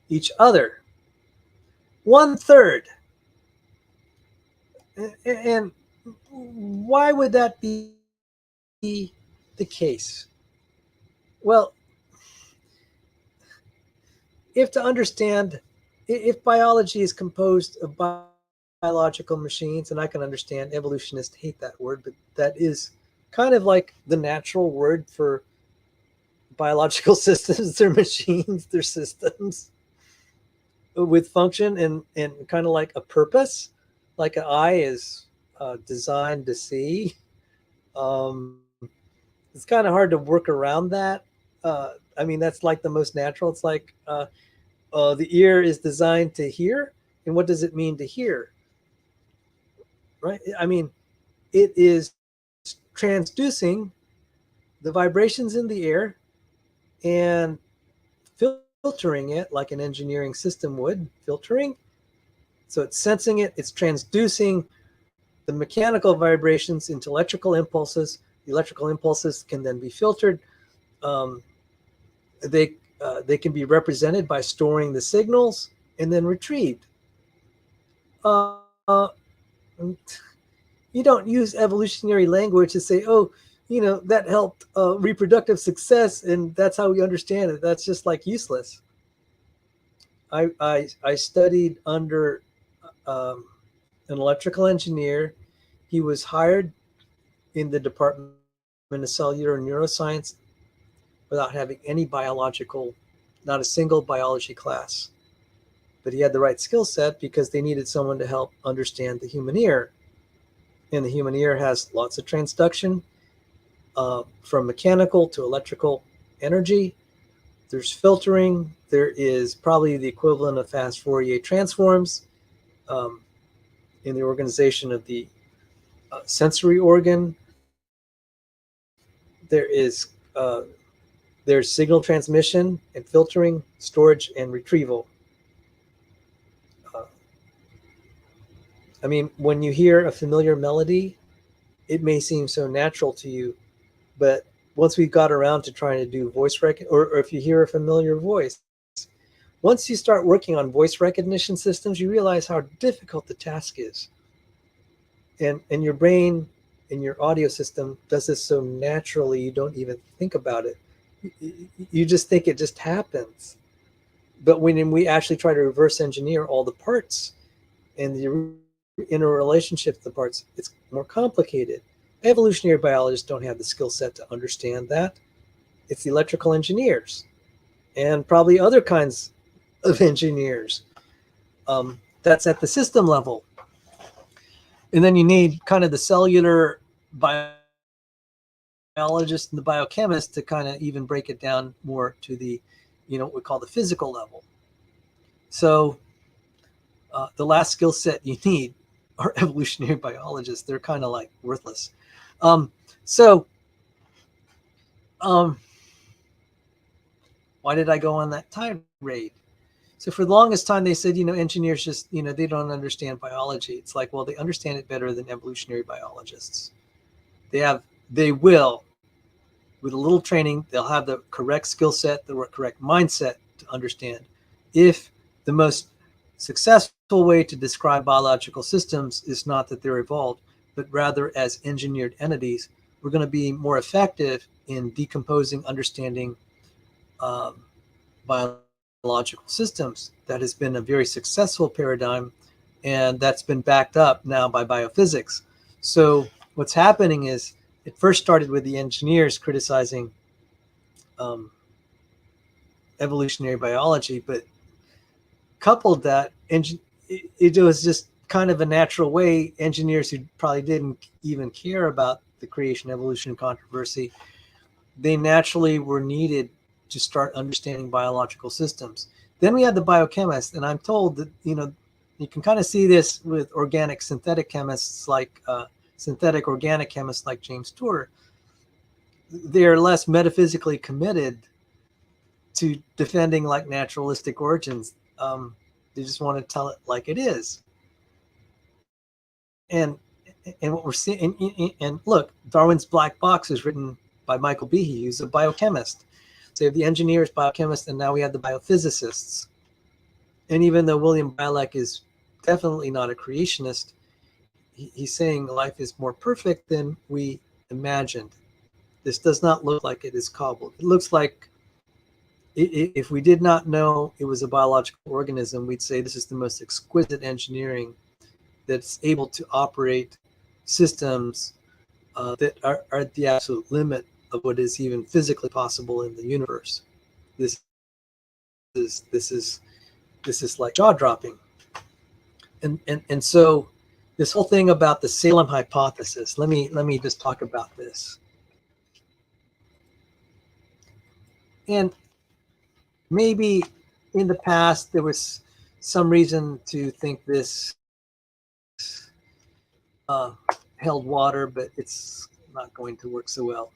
each other. One-third. And why would that be the case? Well, if biology is composed of biological machines, and I can understand evolutionists hate that word, but that is kind of like the natural word for biological systems. They're machines, they're systems with function and kind of like a purpose, like an eye is designed to see. It's kind of hard to work around that. I mean, that's like the most natural. It's like the ear is designed to hear. And what does it mean to hear? Right? I mean, it is transducing the vibrations in the air and filtering it like an engineering system would, filtering. So it's sensing it, it's transducing the mechanical vibrations into electrical impulses. The electrical impulses can then be filtered. Um, they can be represented by storing the signals and then retrieved. Uh, you don't use evolutionary language to say, oh, that helped reproductive success, and that's how we understand it. That's just like useless. I studied under an electrical engineer. He was hired in the Department of Cellular Neuroscience without having any biological, not a single biology class. But he had the right skill set because they needed someone to help understand the human ear. And the human ear has lots of transduction from mechanical to electrical energy. There's filtering. There is probably the equivalent of fast Fourier transforms um, in the organization of the sensory organ. There is there's signal transmission and filtering, storage and retrieval. Uh, I mean, when you hear a familiar melody, it may seem so natural to you, but once we got around to trying to do voice or if you hear a familiar voice, once you start working on voice recognition systems, you realize how difficult the task is. And your brain and your audio system does this so naturally, you don't even think about it. You just think it just happens. But when we actually try to reverse engineer all the parts and the interrelationship of the parts, it's more complicated. Evolutionary biologists don't have the skill set to understand that. It's the electrical engineers and probably other kinds of engineers. That's at the system level. And then you need kind of the cellular biologist and the biochemist to kind of even break it down more to the, what we call the physical level. So the last skill set you need are evolutionary biologists. They're kind of like worthless. So why did I go on that tirade? So for the longest time, they said, engineers just, they don't understand biology. It's like, well, they understand it better than evolutionary biologists. They will, with a little training, they'll have the correct skill set, the correct mindset to understand. If the most successful way to describe biological systems is not that they're evolved, but rather as engineered entities, we're going to be more effective in decomposing, understanding biological systems. That has been a very successful paradigm, and that's been backed up now by biophysics. So what's happening is it first started with the engineers criticizing evolutionary biology, but coupled that, it was just kind of a natural way. Engineers who probably didn't even care about the creation evolution controversy, they naturally were needed to start understanding biological systems. Then we had the biochemists, and I'm told that, you can kind of see this with organic synthetic chemists like synthetic organic chemists like James Tour. They're less metaphysically committed to defending like naturalistic origins. They just want to tell it like it is. And what we're seeing, and look, Darwin's Black Box is written by Michael Behe, who's a biochemist. So you have the engineers, biochemists, and now we have the biophysicists. And even though William Bialek is definitely not a creationist, he's saying life is more perfect than we imagined. This does not look like it is cobbled. It looks like if we did not know it was a biological organism, we'd say this is the most exquisite engineering that's able to operate systems that are at the absolute limit of what is even physically possible in the universe. This is like jaw dropping. And so this whole thing about the Salem hypothesis, let me just talk about this. And maybe in the past there was some reason to think this held water, but it's not going to work so well.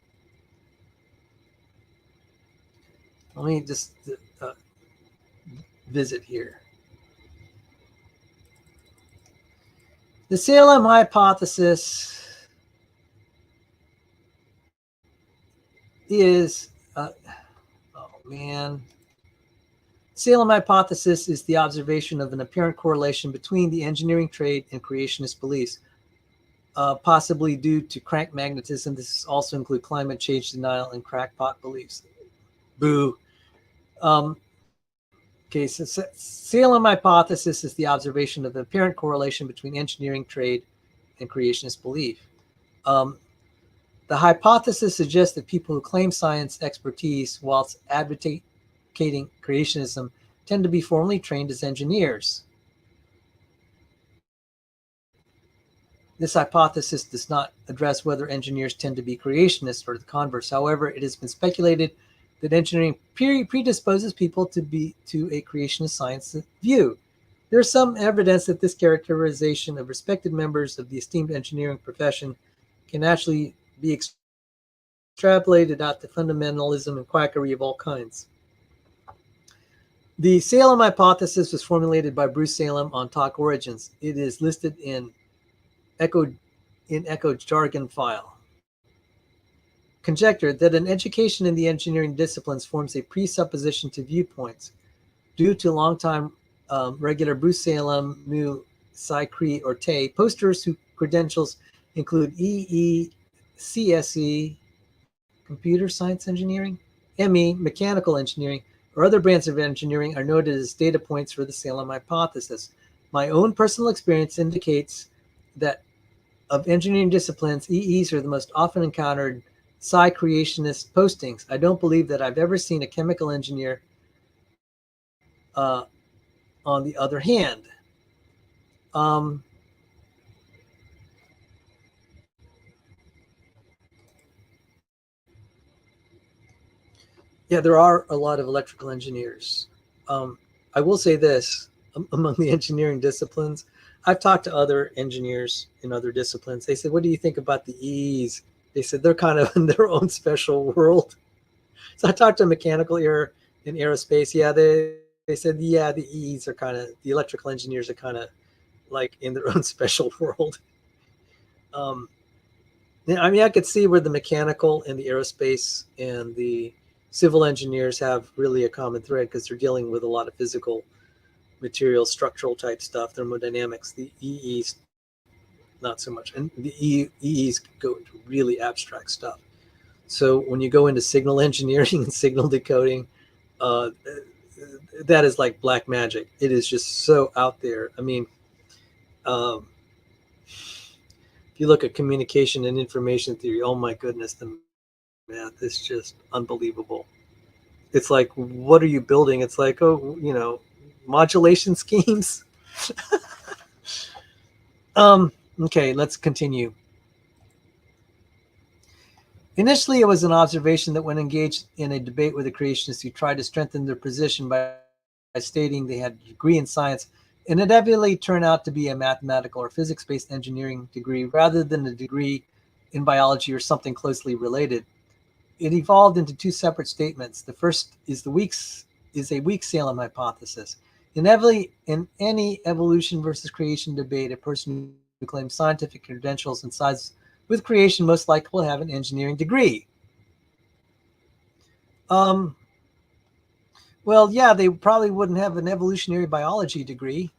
Let me just visit here. The Salem hypothesis is, oh man. Salem hypothesis is the observation of an apparent correlation between the engineering trade and creationist beliefs, possibly due to crank magnetism. This also include climate change denial and crackpot beliefs. Boo. Okay, so Salem hypothesis is the observation of the apparent correlation between engineering trade and creationist belief. The hypothesis suggests that people who claim science expertise whilst advocating creationism tend to be formally trained as engineers. This hypothesis does not address whether engineers tend to be creationists or the converse. However, it has been speculated that engineering predisposes people to a creationist science view. There is some evidence that this characterization of respected members of the esteemed engineering profession can actually be extrapolated out to fundamentalism and quackery of all kinds. The Salem hypothesis was formulated by Bruce Salem on Talk Origins. It is listed in Echo jargon file. Conjectured that an education in the engineering disciplines forms a presupposition to viewpoints. Due to longtime regular Bruce Salem, Mu, Psi Cree, or Tay, posters whose credentials include EE, CSE, Computer Science Engineering, ME, Mechanical Engineering, or other branches of engineering are noted as data points for the Salem hypothesis. My own personal experience indicates that of engineering disciplines, EEs are the most often encountered Psi creationist postings. I don't believe that I've ever seen a chemical engineer on the other hand. Yeah, there are a lot of electrical engineers. I will say this, among the engineering disciplines, I've talked to other engineers in other disciplines. They said, what do you think about the E's? They said they're kind of in their own special world. So I talked to mechanical air in aerospace. Yeah, they said, yeah, the E's are kind of, the electrical engineers are kind of like in their own special world. I mean, I could see where the mechanical and the aerospace and the civil engineers have really a common thread because they're dealing with a lot of physical material, structural type stuff, thermodynamics. The EEs, not so much. And the EEs go into really abstract stuff. So when you go into signal engineering and signal decoding, that is like black magic. It is just so out there. I mean, if you look at communication and information theory, oh my goodness, the math is just unbelievable. It's like, what are you building? It's like, oh, you know, modulation schemes. Okay, let's continue. Initially, it was an observation that when engaged in a debate with a creationist who tried to strengthen their position by stating they had a degree in science, it inevitably turned out to be a mathematical or physics-based engineering degree rather than a degree in biology or something closely related. It evolved into two separate statements. The first is a weak Salem hypothesis. Inevitably, in any evolution versus creation debate, a person who claims scientific credentials and sides with creation most likely will have an engineering degree. Well, yeah, they probably wouldn't have an evolutionary biology degree.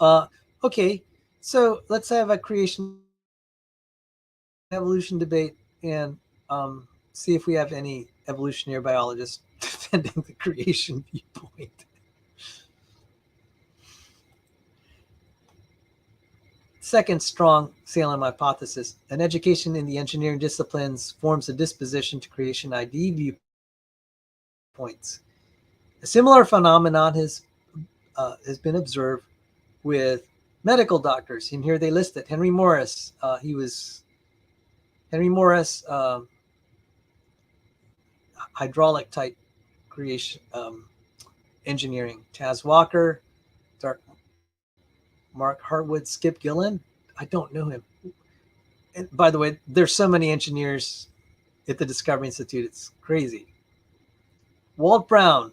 Okay, so let's have a creation evolution debate and see if we have any evolutionary biologists defending the creation viewpoint. Second strong Salem hypothesis. An education in the engineering disciplines forms a disposition to creation ID viewpoints. A similar phenomenon has been observed with medical doctors. And here they list it. Henry Morris, hydraulic type creation engineering. Taz Walker, Mark Hartwood, Skip Gillen. I don't know him. And by the way, there's so many engineers at the Discovery Institute. It's crazy. Walt Brown.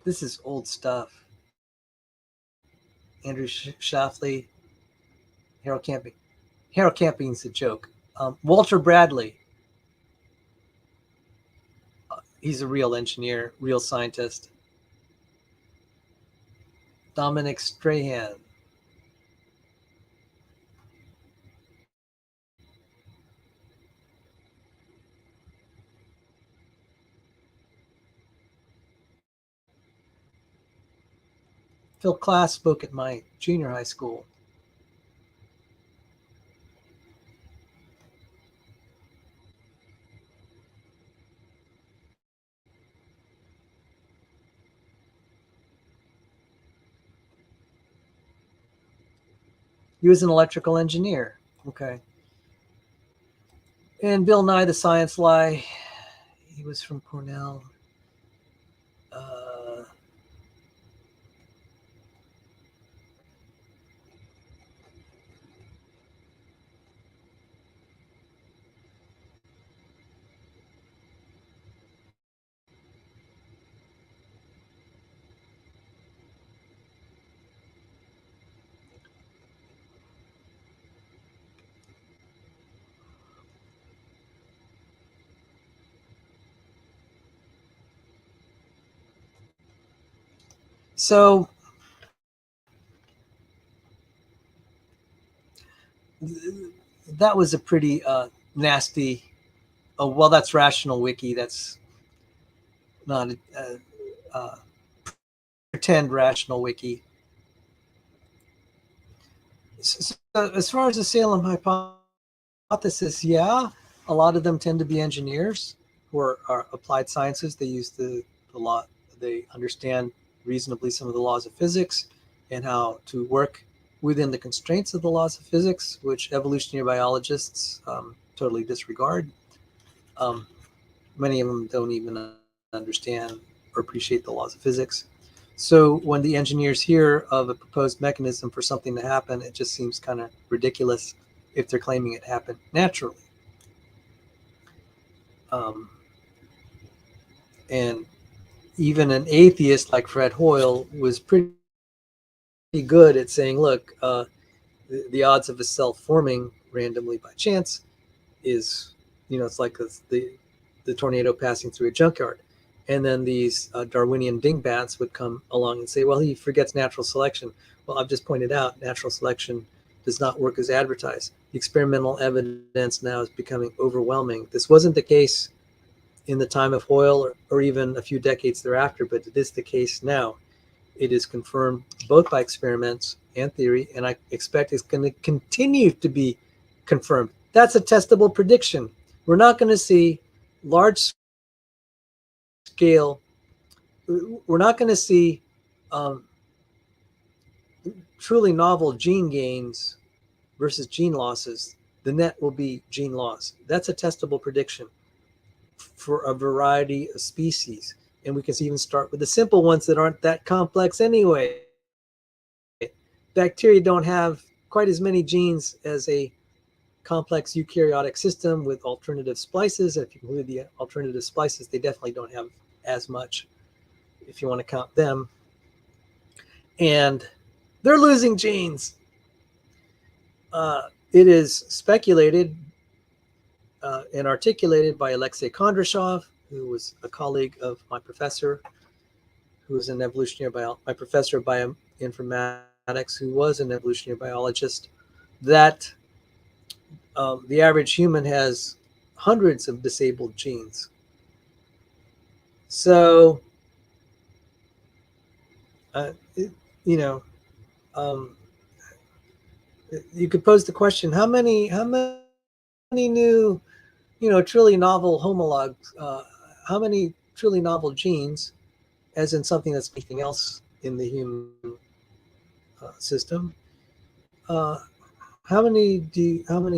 This is old stuff. Andrew Shafley, Harold Camping. Harold Camping's a joke. Walter Bradley. He's a real engineer, real scientist. Dominic Strahan. Phil Klass spoke at my junior high school. He was an electrical engineer. Okay. And Bill Nye, the Science Lie. He was from Cornell. So that was a pretty nasty. Oh, well, that's Rational Wiki. That's not a pretend Rational Wiki. So as far as the Salem hypothesis, yeah, a lot of them tend to be engineers who are applied sciences. They use the law. They understand reasonably some of the laws of physics and how to work within the constraints of the laws of physics, which evolutionary biologists totally disregard. Many of them don't even understand or appreciate the laws of physics. So when the engineers hear of a proposed mechanism for something to happen, it just seems kind of ridiculous if they're claiming it happened naturally. And even an atheist like Fred Hoyle was pretty good at saying, look, the odds of a cell forming randomly by chance is, it's like the tornado passing through a junkyard. And then these Darwinian dingbats would come along and say, well, he forgets natural selection. Well, I've just pointed out natural selection does not work as advertised. The experimental evidence now is becoming overwhelming. This wasn't the case in the time of Hoyle or even a few decades thereafter, but it is the case now. It is confirmed both by experiments and theory, and I expect it's going to continue to be confirmed. That's a testable prediction. We're not going to see large scale, we're not going to see truly novel gene gains versus gene losses. The net will be gene loss. That's a testable prediction for a variety of species. And we can even start with the simple ones that aren't that complex anyway. Bacteria don't have quite as many genes as a complex eukaryotic system with alternative splices. If you include the alternative splices, they definitely don't have as much if you want to count them. And they're losing genes. It is speculated and articulated by Alexei Kondrashov, who was a colleague of my professor, who was an evolutionary my professor of bioinformatics, who was an evolutionary biologist, that the average human has hundreds of disabled genes. So, you could pose the question: how many new, truly novel homologs? How many truly novel genes, as in something that's anything else in the human system? How many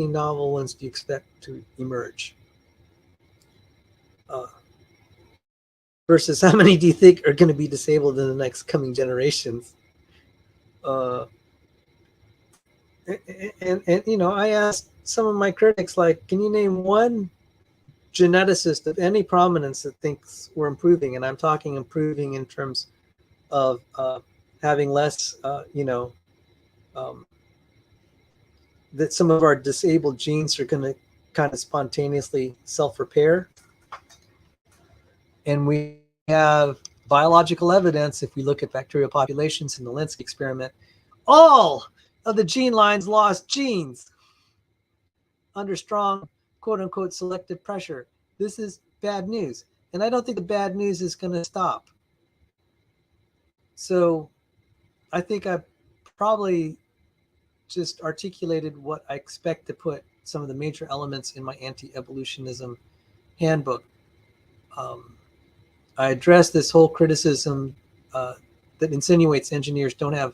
novel ones do you expect to emerge? Versus how many do you think are going to be disabled in the next coming generations? And I asked some of my critics, like, can you name one geneticist of any prominence that thinks we're improving? And I'm talking improving in terms of having less, um, that some of our disabled genes are going to kind of spontaneously self-repair. And we have biological evidence, if we look at bacterial populations in the Linsky experiment, all of the gene lines lost genes under strong, quote unquote, selective pressure. This is bad news. And I don't think the bad news is going to stop. So I think I probably just articulated what I expect to put some of the major elements in my Anti-Evolutionism Handbook. I addressed this whole criticism that insinuates engineers don't have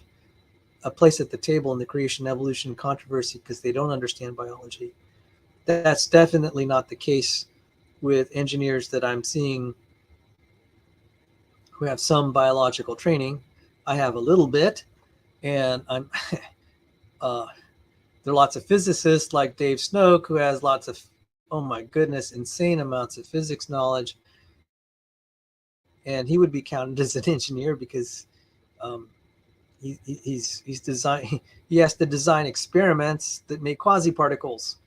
a place at the table in the creation evolution controversy because they don't understand biology. That's definitely not the case with engineers that I'm seeing who have some biological training. I have a little bit, and I'm there are lots of physicists like Dave Snoke who has lots of, oh my goodness, insane amounts of physics knowledge, and he would be counted as an engineer because he's design he has to design experiments that make quasi-particles,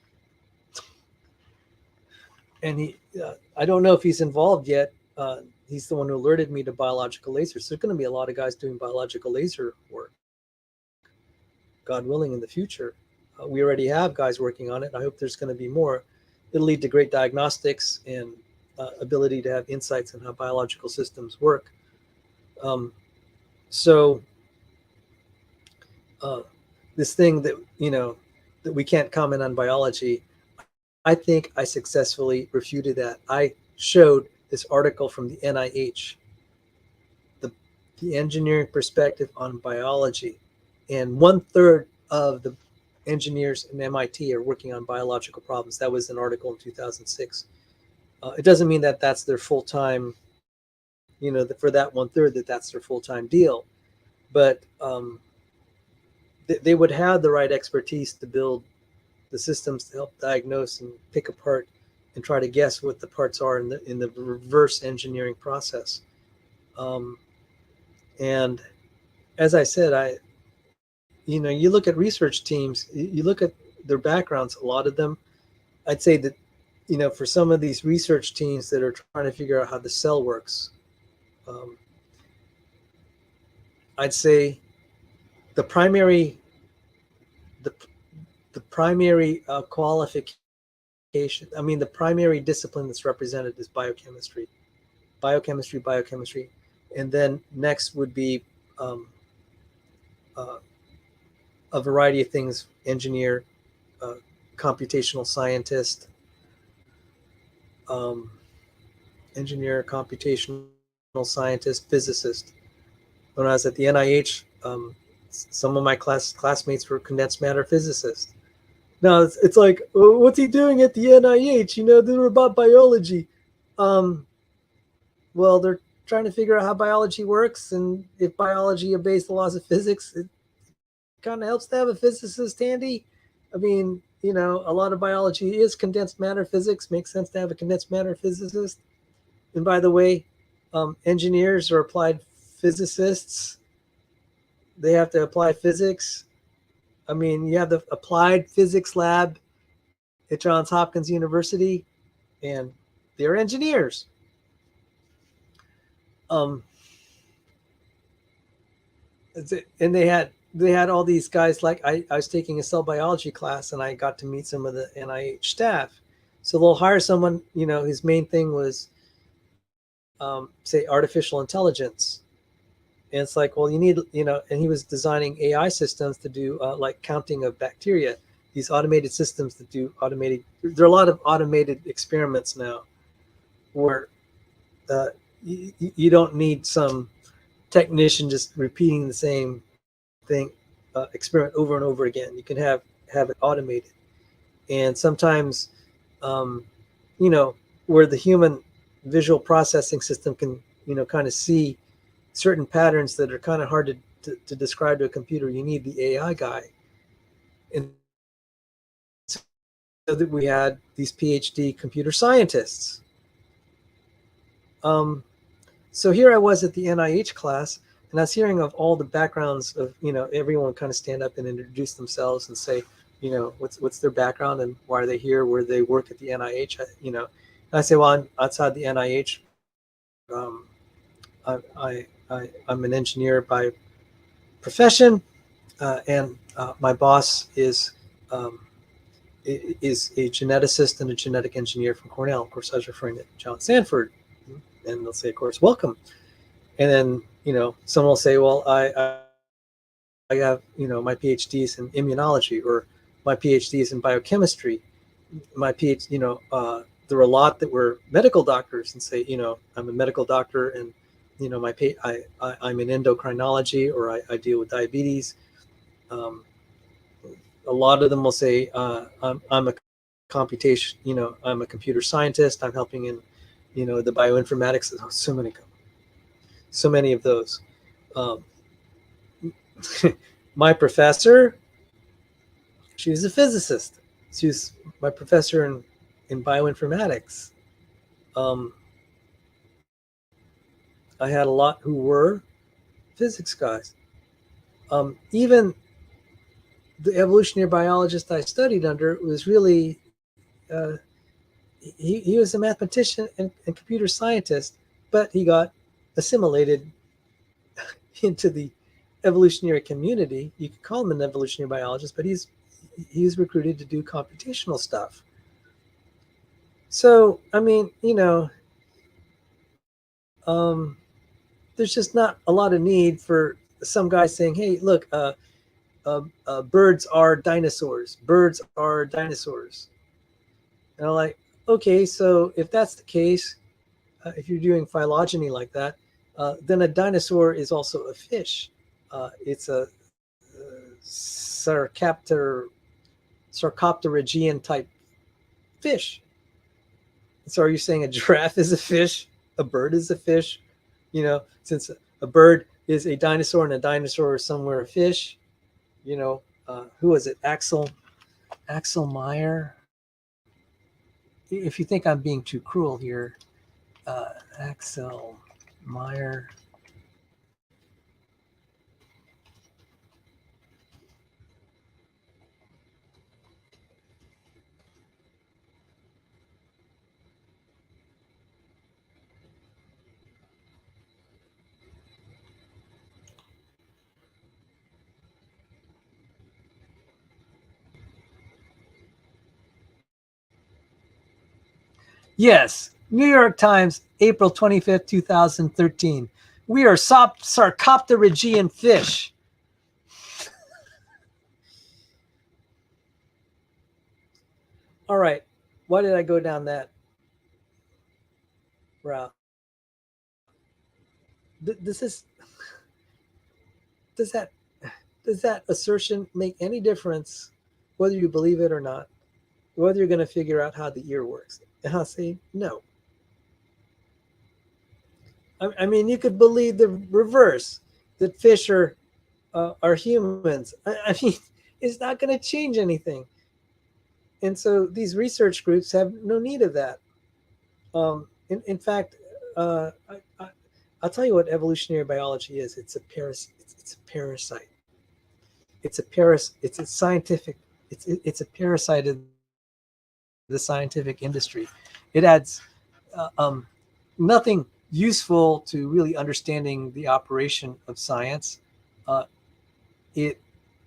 and I don't know if he's involved yet. He's the one who alerted me to biological lasers. So there's going to be a lot of guys doing biological laser work, God willing, in the future. We already have guys working on it. I hope there's going to be more. It'll lead to great diagnostics and ability to have insights on how biological systems work. So this thing that, that we can't comment on biology, I think I successfully refuted that. I showed this article from the NIH, the engineering perspective on biology, and 1/3 of the engineers in MIT are working on biological problems. That was an article in 2006. It doesn't mean that that's their full-time, for that 1/3 that's their full-time deal, but they would have the right expertise to build the systems to help diagnose and pick apart and try to guess what the parts are in the reverse engineering process. And as I said, you look at research teams, you look at their backgrounds, a lot of them, I'd say that, for some of these research teams that are trying to figure out how the cell works, I'd say the primary qualification, the primary discipline that's represented is biochemistry, and then next would be a variety of things: engineer, computational scientist, physicist. When I was at the NIH, some of my classmates were condensed matter physicists. Now it's like, what's he doing at the NIH? They're about biology. Well, they're trying to figure out how biology works, and if biology obeys the laws of physics, it kind of helps to have a physicist handy. A lot of biology is condensed matter physics. Makes sense to have a condensed matter physicist. And by the way, engineers are applied physicists. They have to apply physics. You have the applied physics lab at Johns Hopkins University, and they're engineers. And they had all these guys. Like I was taking a cell biology class, and I got to meet some of the NIH staff. So they'll hire someone, his main thing was, say, artificial intelligence. And it's like, well, you need, and he was designing AI systems to do like counting of bacteria, these automated systems that do there are a lot of automated experiments now where you don't need some technician just repeating the same thing, experiment over and over again. You can have it automated. And sometimes, where the human visual processing system can, kind of see certain patterns that are kind of hard to describe to a computer, you need the AI guy. And so that we had these PhD computer scientists. So here I was at the NIH class. And I was hearing of all the backgrounds of, everyone kind of stand up and introduce themselves and say, what's their background and why are they here? Where they work at the NIH? And I say, well, I'm outside the NIH. Um, I'm an engineer by profession, and my boss um, is a geneticist and a genetic engineer from Cornell. Of course, I was referring to John Sanford, and they'll say, of course, welcome. And then, someone will say, well, I have, my PhDs in immunology, or my PhDs in biochemistry. My PhD, there were a lot that were medical doctors and say, I'm a medical doctor, and, I'm in endocrinology, or I deal with diabetes. A lot of them will say, I'm a computation, I'm a computer scientist. I'm helping in, the bioinformatics. So many of those. Um, my professor, she was a physicist. She was my professor in bioinformatics. Um, I had a lot who were physics guys. Even the evolutionary biologist I studied under was really, uh, he was a mathematician and computer scientist, but he got assimilated into the evolutionary community. You could call him an evolutionary biologist, but he's recruited to do computational stuff. So, I mean, there's just not a lot of need for some guy saying, hey, look, birds are dinosaurs. Birds are dinosaurs. And I'm like, okay, so if that's the case, if you're doing phylogeny like that, then a dinosaur is also a fish. It's a sarcopterygian type fish. So are you saying a giraffe is a fish? A bird is a fish? Since a bird is a dinosaur and a dinosaur is somewhere a fish, who was it? Axel Meyer. If you think I'm being too cruel here, Axel Meyer. Yes, New York Times, April 25th, 2013. We are sarcopterygian fish. All right. Why did I go down that route? This is does that does that assertion make any difference whether you believe it or not? Whether you're going to figure out how the ear works? And I'll say no. I mean, you could believe the reverse, that fish are humans. I mean, it's not going to change anything. And so these research groups have no need of that. In fact, I'll tell you what evolutionary biology is. It's a It's a parasite. It's a scientific. It's a parasite of the scientific industry. It adds nothing useful to really understanding the operation of science. Uh, it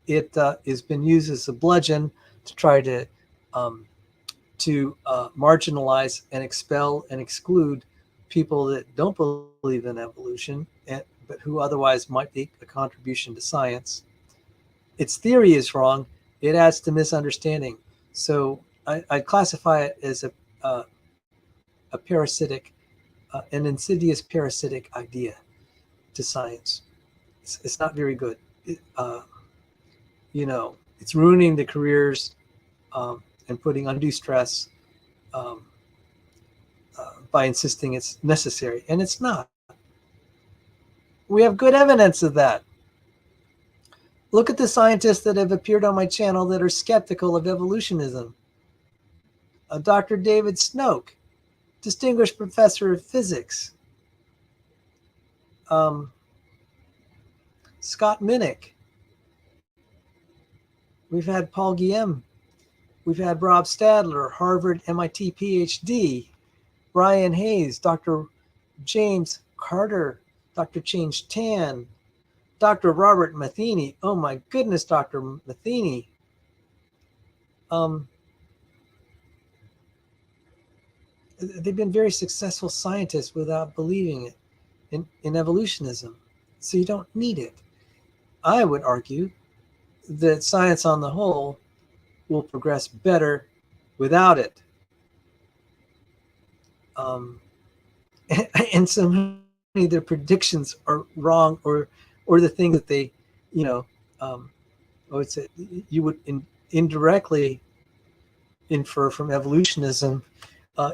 has been used as a bludgeon to try um, to marginalize and expel and exclude people that don't believe in evolution, but who otherwise might make a contribution to science. Its theory is wrong. It adds to misunderstanding. So I classify it as a parasitic, an insidious parasitic idea to science. It's not very good. It's ruining the careers, and putting undue stress, um, by insisting it's necessary, and it's not. We have good evidence of that. Look at the scientists that have appeared on my channel that are skeptical of evolutionism. Dr. David Snoke, distinguished professor of physics. Um, Scott Minnick. We've had Paul Guillem. We've had Rob Stadler, Harvard, MIT PhD. Brian Hayes, Dr. James Carter, Dr. Change Tan, Dr. Robert Matheny. Oh my goodness, Dr. Matheny. They've been very successful scientists without believing it in evolutionism. So you don't need it. I would argue that science on the whole will progress better without it. And so many of their predictions are wrong, or the thing that they, you would indirectly infer from evolutionism,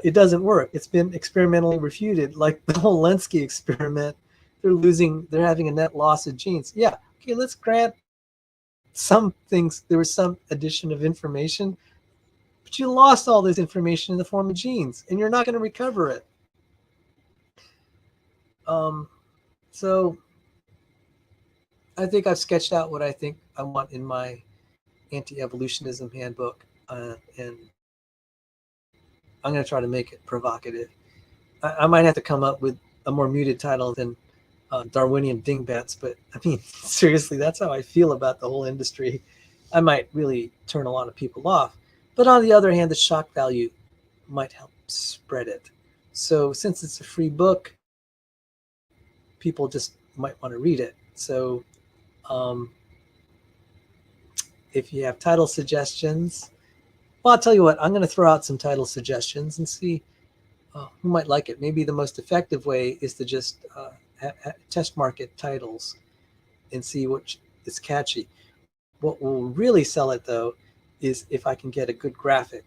it doesn't work. It's been experimentally refuted, like the whole Lenski experiment. They're having a net loss of genes. Yeah, okay, let's grant some things. There was some addition of information, but you lost all this information in the form of genes, and you're not going to recover it. So I think I've sketched out what I think I want in my Anti-Evolutionism Handbook, and I'm going to try to make it provocative. I might have to come up with a more muted title than Darwinian dingbats, but I mean, seriously, that's how I feel about the whole industry. I might really turn a lot of people off, but on the other hand, the shock value might help spread it. So since it's a free book, people just might want to read it. So if you have title suggestions, well, I'll tell you what, I'm going to throw out some title suggestions and see who might like it. Maybe the most effective way is to just test market titles and see what is catchy. What will really sell it, though, is if I can get a good graphic.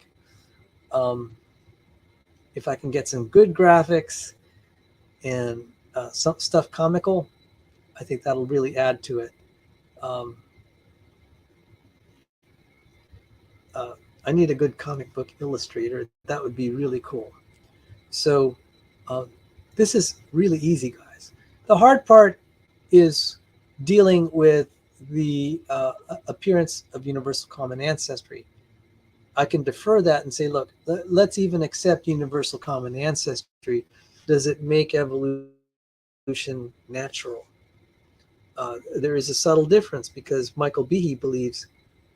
If I can get some good graphics and some stuff comical, I think that'll really add to it. I need a good comic book illustrator. That would be really cool. So this is really easy, guys. The hard part is dealing with the appearance of universal common ancestry. I can defer that and say, look, let's even accept universal common ancestry. Does it make evolution natural? There is a subtle difference, because Michael Behe believes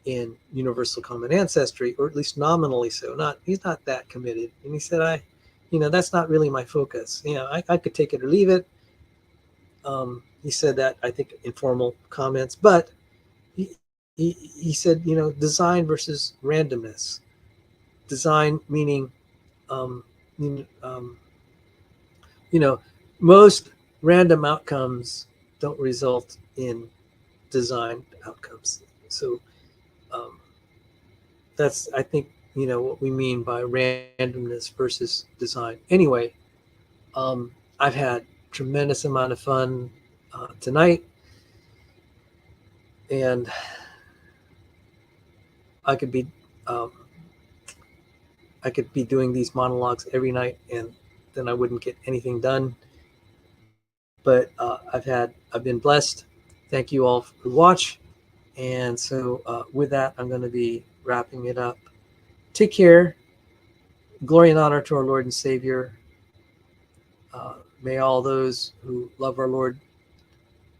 in universal common ancestry, or at least nominally so. He's not that committed. And he said, that's not really my focus. I could take it or leave it. He said that, I think, in formal comments, but he said, design versus randomness. Design meaning, most random outcomes don't result in designed outcomes. So that's, I think, what we mean by randomness versus design. Anyway, I've had tremendous amount of fun tonight, and I could be doing these monologues every night, and then I wouldn't get anything done. But I've been blessed. Thank you all for watch. And so with that, I'm going to be wrapping it up. Take care. Glory and honor to our Lord and Savior. May all those who love our Lord,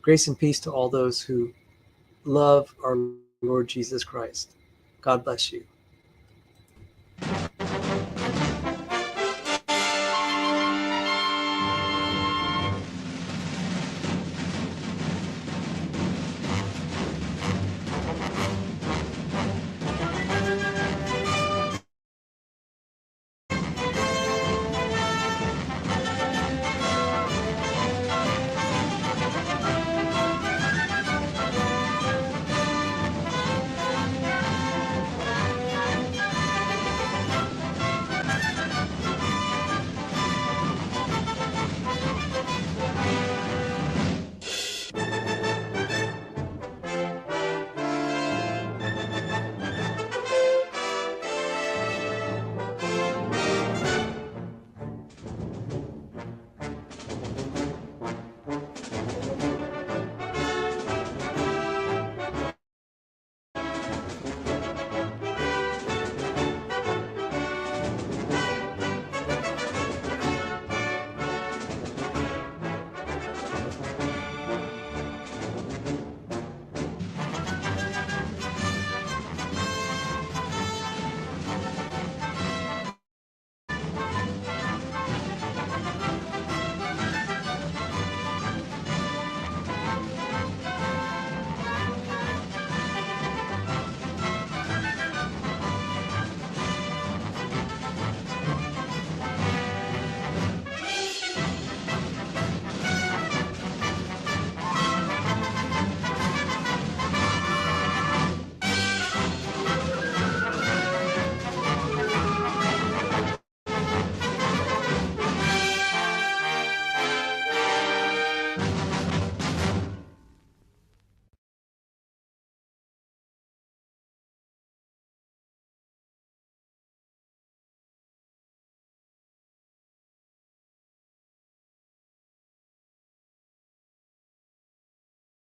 grace and peace to all those who love our Lord Jesus Christ. God bless you.